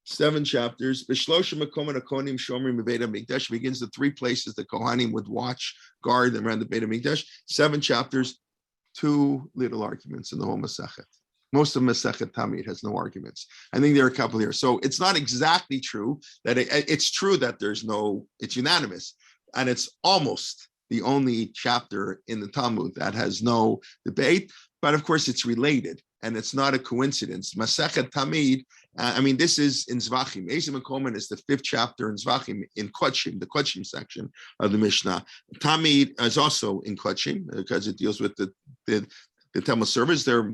B'shlosha makom hakohanim shomrim b'beit hamikdash begins the 3 places the Kohanim would watch, guard around the Beit Hamikdash. 7 chapters, 2 little arguments in the whole Masechet. Most of Masechet Tamid has no arguments. I think there are a couple here. So it's not exactly true that it's true that it's unanimous, and it's almost the only chapter in the Talmud that has no debate. But of course, it's related. And it's not a coincidence. Masechet Tamid, this is in Zvachim. Eizim Kelman is the 5th chapter in Zvachim, in Kodshim, the Kodshim section of the Mishnah. Tamid is also in Kodshim because it deals with the temple service. They're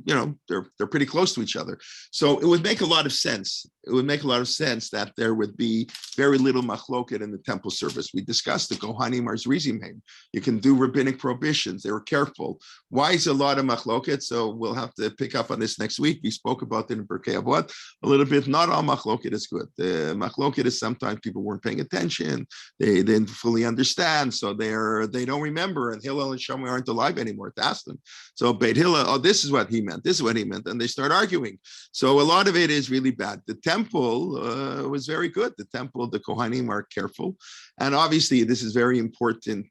pretty close to each other. So it would make a lot of sense. It would make a lot of sense that there would be very little machloket in the temple service. We discussed the Kohanim are Zrizim. You can do rabbinic prohibitions. They were careful. Why is a lot of machloket? So we'll have to pick up on this next week. We spoke about it in Perkei Avot a little bit. Not all machloket is good. The machloket is sometimes people weren't paying attention. They didn't fully understand. So they don't remember. And Hillel and Shammai aren't alive anymore to ask them. So Beit Hillel, this is what he meant. This is what he meant. And they start arguing. So a lot of it is really bad. The temple was very good. The temple, the Kohanim are careful. And obviously this is very important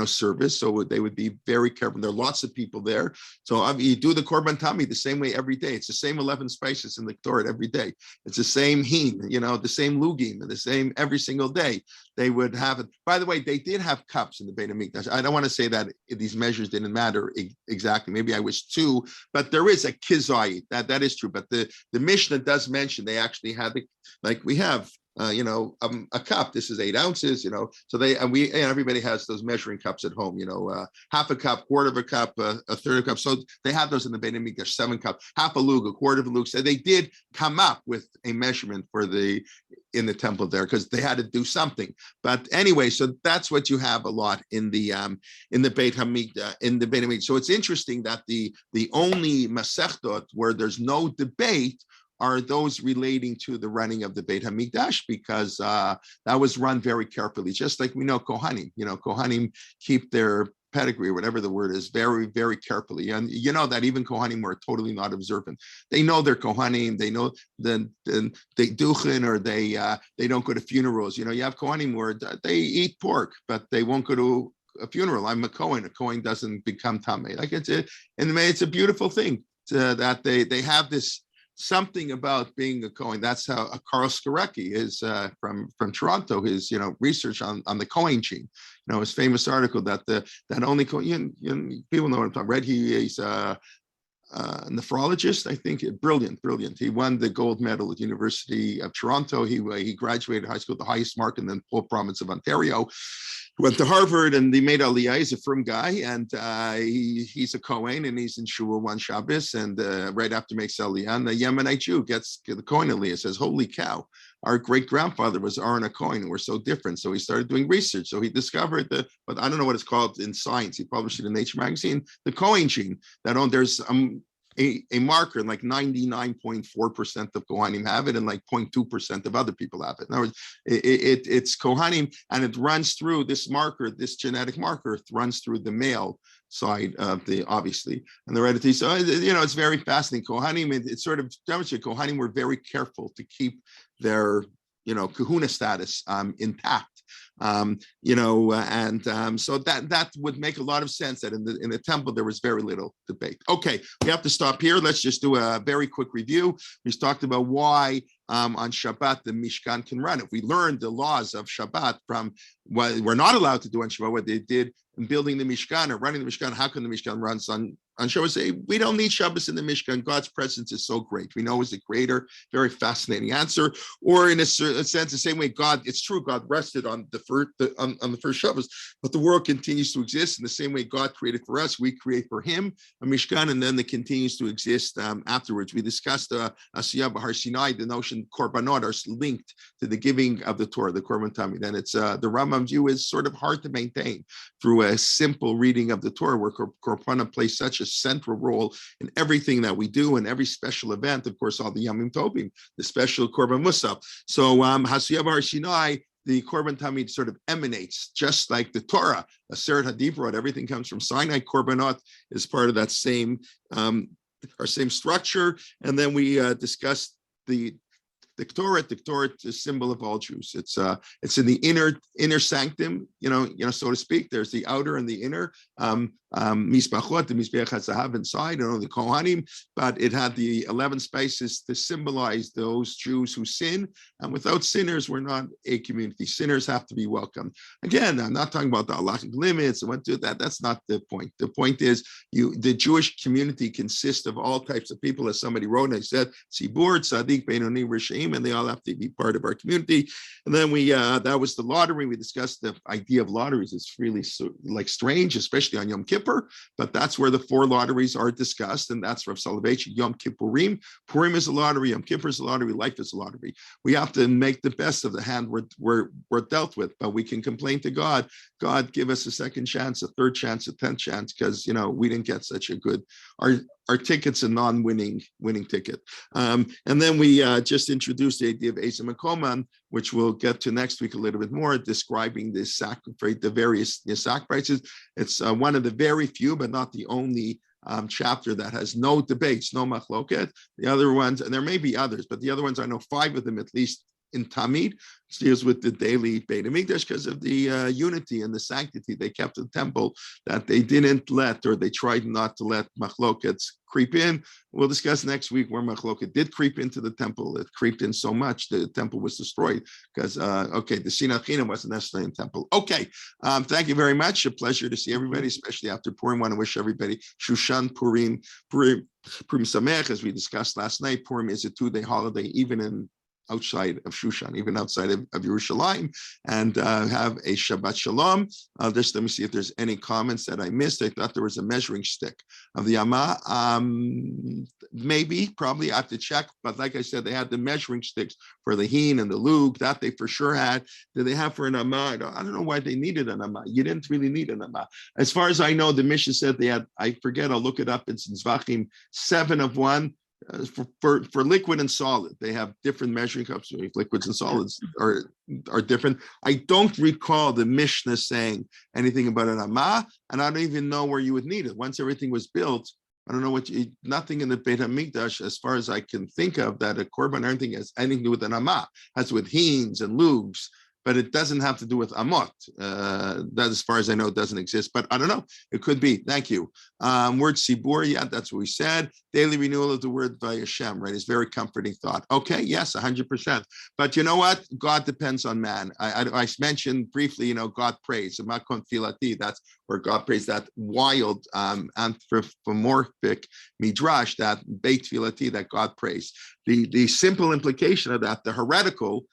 service. So they would be very careful. There are lots of people there. So you do the Korban Tamid the same way every day. It's the same 11 spices in the Torah every day. It's the same hin, the same lugim, the same every single day. They would have it. By the way, they did have cups in the Beit Hamikdash. I don't want to say that these measures didn't matter exactly. Maybe I was 2, but there is a kizayit. That is true. But the Mishnah does mention they actually had we have. A cup. This is 8 ounces. So everybody has those measuring cups at home. Half a cup, quarter of a cup, a third of a cup. So they have those in the Beit Hamikdash, 7 cups, half a lug, a quarter of a lug. So they did come up with a measurement in the temple there because they had to do something. But anyway, so that's what you have a lot in the Beit Hamikdash. So it's interesting that the only masechtot where there's no debate are those relating to the running of the Beit Hamikdash, because that was run very carefully, just like we know Kohanim. Kohanim keep their pedigree, or whatever the word is, very, very carefully. And that even Kohanim are totally not observant. They know they're Kohanim. They know they duchen, or they don't go to funerals. You have Kohanim where they eat pork, but they won't go to a funeral. I'm a Kohen. A Kohen doesn't become Tameh. It's a beautiful thing that they have this something about being a Kohen. That's how Carl Skarecki is from Toronto. His research on the Kohen gene. His famous article that only Kohen. People know what I'm talking about. He's a nephrologist, I think. Brilliant. He won the gold medal at University of Toronto. He graduated high school with the highest mark in the whole province of Ontario. Went to Harvard, and he made Aliyah. He's a firm guy, and he's a Kohen, and he's in Shul one Shabbos, and right after makes Aliyah, and the Yemenite Jew gets the Kohen Aliyah, says, "Holy cow, our great-grandfather was Aaron a Kohen, and we're so different." So he started doing research. So he discovered but I don't know what it's called in science. He published it in Nature magazine, the Kohen gene. There's a marker, and like 99.4% of Kohanim have it, and like 0.2% of other people have it. In other words, it's Kohanim, and it runs through this marker, this genetic marker, runs through the male side of the, obviously, and the heredity. So, it's very fascinating. Kohanim, it sort of demonstrates Kohanim were very careful to keep their, kahuna status intact. So that would make a lot of sense that in the temple there was very little debate. Okay, we have to stop here. Let's just do a very quick review. We talked about why on Shabbat the Mishkan can run. If we learned the laws of Shabbat from what we're not allowed to do on Shabbat, what they did in building the Mishkan or running the Mishkan, how can the Mishkan run on Shabbat? Say we don't need Shabbos in the Mishkan. God's presence is so great. We know is the creator. Very fascinating answer. Or in a sense, the same way it's true. God rested on the first Shabbos, but the world continues to exist in the same way God created for us. We create for Him a Mishkan, and then it continues to exist afterwards. We discussed Asiyah B'Har Sinai, the notion korbanot are linked to the giving of the Torah, the Korban Tamid, and it's the Rambam view is sort of hard to maintain through a simple reading of the Torah, where korbanot plays such a central role in everything that we do and every special event. Of course, all the Yamim Tovim, the special Korban Musaf. So Hasiyah B'Har Sinai, the Korban Tamid sort of emanates, just like the Torah, Aseret HaDivrot, everything comes from Sinai. Korbanot is part of that same structure. And then we discussed the Torah. The Torah is a symbol of all Jews. It's in the inner sanctum, so to speak. There's the outer and the inner. Misbachot, the Mizbeach HaZahav inside, the Kohanim, but it had the 11 spices to symbolize those Jews who sin. And without sinners, we're not a community. Sinners have to be welcomed. Again, I'm not talking about the halachic limits and what to do that. That's not the point. The point is the Jewish community consists of all types of people, as somebody wrote, and I said, Tzibur, Tzadik, Benoni, Rishaim, and they all have to be part of our community. And then that was the lottery. We discussed the idea of lotteries. It's really strange, especially on Yom Kippur. But that's where the 4 lotteries are discussed, and that's Rav Soloveitch, Yom Kippurim. Purim is a lottery, Yom Kippur is a lottery, life is a lottery. We have to make the best of the hand we're dealt with, but we can complain to God. God, give us a second chance, a third chance, a 10th chance, because we didn't get such a good. Our ticket's a non-winning ticket. And then we just introduced the idea of Eizem and Kelman, which we'll get to next week a little bit more, describing the various sacrifices. It's one of the very few, but not the only chapter that has no debates, no machloket. The other ones, and there may be others, but the other ones, I know 5 of them at least in Tamid, deals with the daily Beit HaMikdash because of the unity and the sanctity they kept in the temple, that they didn't let, or they tried not to let machlokets creep in. We'll discuss next week where machloket did creep into the temple. It creeped in so much the temple was destroyed because, the Sinai wasn't necessarily in the temple. Okay, thank you very much. A pleasure to see everybody, especially after Purim. I want to wish everybody Shushan Purim Sameach, as we discussed last night. Purim is a 2-day holiday, even outside of Shushan, even outside of Yerushalayim, and have a Shabbat Shalom. Just let me see if there's any comments that I missed. I thought there was a measuring stick of the Amma. Probably I have to check, but like I said, they had the measuring sticks for the Heen and the Lug, that they for sure had. Did they have for an Amma? I don't know why they needed an Amma. You didn't really need an Amma. As far as I know, the Mishnah said they had, I forget, I'll look it up, it's in Zvachim, 7 of one. For liquid and solid, they have different measuring cups. Liquids and solids are different. I don't recall the Mishnah saying anything about an Amma, and I don't even know where you would need it. Once everything was built, I don't know nothing in the Beit HaMikdash, as far as I can think of, that a korban or anything has anything to do with an Amma. That's with heens and lugs, but it doesn't have to do with amot. That, as far as I know, doesn't exist, but I don't know. It could be. Thank you. Word Sibur, yeah, that's what we said. Daily renewal of the word by Hashem, right? It's very comforting thought. Okay, yes, 100%. But you know what? God depends on man. I mentioned briefly, God prays. Makon filati, that's where God prays, that wild anthropomorphic midrash, that beit filati, that God prays. The simple implication of that, the heretical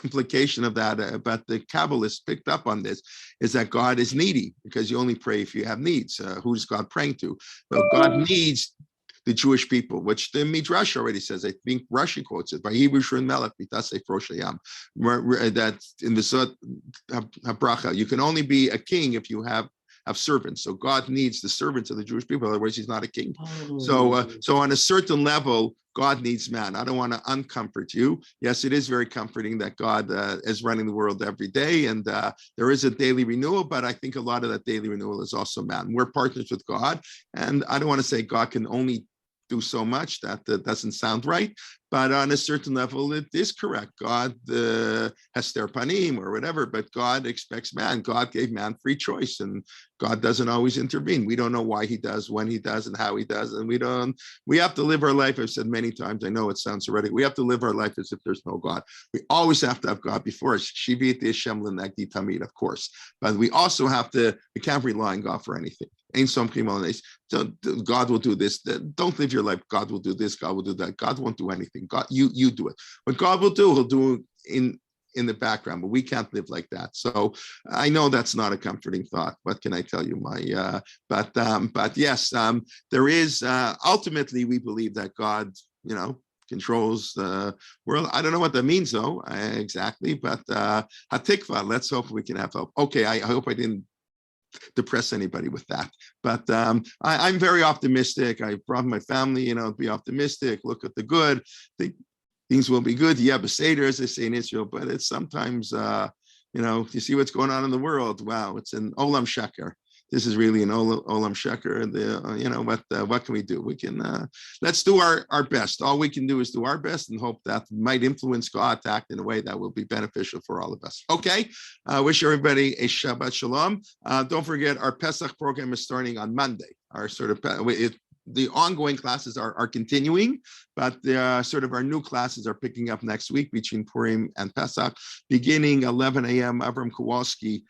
implication of that, but the Kabbalists picked up on this, is that God is needy because you only pray if you have needs. Who's God praying to? So God needs the Jewish people, which the Midrash already says. I think Rashi quotes it by Hebrew Melech Mitasei Froshayam. That in the Zot Habracha, you can only be a king if you have have servants. So God needs the servants of the Jewish people, otherwise he's not a king. So on a certain level, God needs man. I don't want to uncomfort you. Yes, it is very comforting that God is running the world every day, and there is a daily renewal, but I think a lot of that daily renewal is also man. We're partners with God, and I don't want to say God can only do so much. That doesn't sound right, but on a certain level, it is correct. God has their panim or whatever, but God expects man. God gave man free choice, and God doesn't always intervene. We don't know why he does, when he does, and how he does, and we have to live our life. I've said many times, I know it sounds heretic, we have to live our life as if there's no God. We always have to have God before us. Shivit Hashem l'negdi tamid, of course, but we also have to, we can't rely on God for anything. So God will do this. Don't live your life. God will do this. God will do that. God won't do anything. God, you do it. What God will do, he'll do in the background, but we can't live like that. So I know that's not a comforting thought. What can I tell you? But yes, there is, ultimately, we believe that God, controls the world. I don't know what that means though, exactly, but hatikva, let's hope we can have hope. Okay, I hope I didn't depress anybody with that, but I'm very optimistic. I brought my family, be optimistic, look at the good, think things will be good. Yeah, but Seder, as they say in Israel, but it's sometimes, you see what's going on in the world. Wow, it's an olam sheker. This is really an olam sheker. What can we do? We can, let's do our best. All we can do is do our best and hope that might influence God to act in a way that will be beneficial for all of us. Okay, wish everybody a Shabbat Shalom. Don't forget, our Pesach program is starting on Monday. Our the ongoing classes are continuing, but our new classes are picking up next week between Purim and Pesach, beginning 11 a.m. Avram Kowalski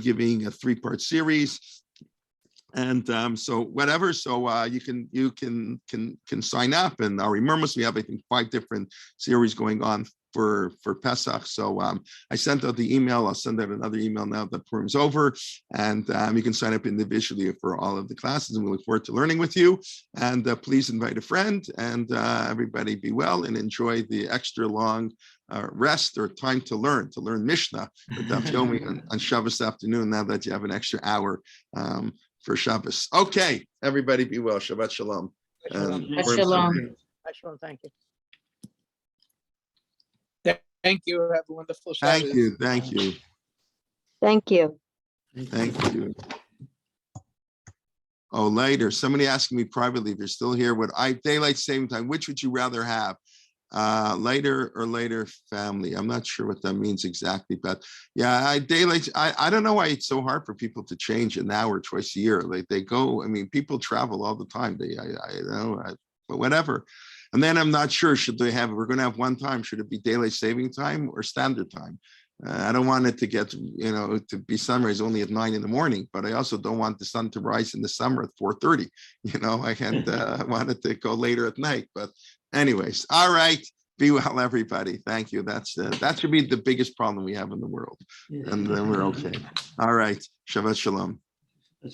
giving a 3-part series. And you can sign up. And our remembrance, we have, I think, 5 different series going on for Pesach. So I sent out the email. I'll send out another email now that Purim's over, and you can sign up individually for all of the classes, and we look forward to learning with you. And please invite a friend, and everybody be well and enjoy the extra long rest or time to learn Mishnah with Daf Yomi on Shabbos afternoon, now that you have an extra hour for Shabbos. Okay, everybody be well. Shabbat Shalom. Shalom. Shalom. Thank you. Thank you. Have a wonderful Shabbos. Thank you. Thank you. Thank you. Thank you. Oh, later. Somebody asking me privately if you're still here. Daylight saving time, which would you rather have? Later or later family? I'm not sure what that means exactly, but yeah, daylight. I don't know why it's so hard for people to change an hour twice a year. Like they go, people travel all the time. But whatever. And then I'm not sure, we're going to have one time, should it be daylight saving time or standard time? I don't want it to get, to be sunrise only at 9 in the morning, but I also don't want the sun to rise in the summer at 4:30. I can't want it to go later at night. But anyways, all right. Be well, everybody. Thank you. That should be the biggest problem we have in the world. And then we're okay. All right. Shabbat Shalom.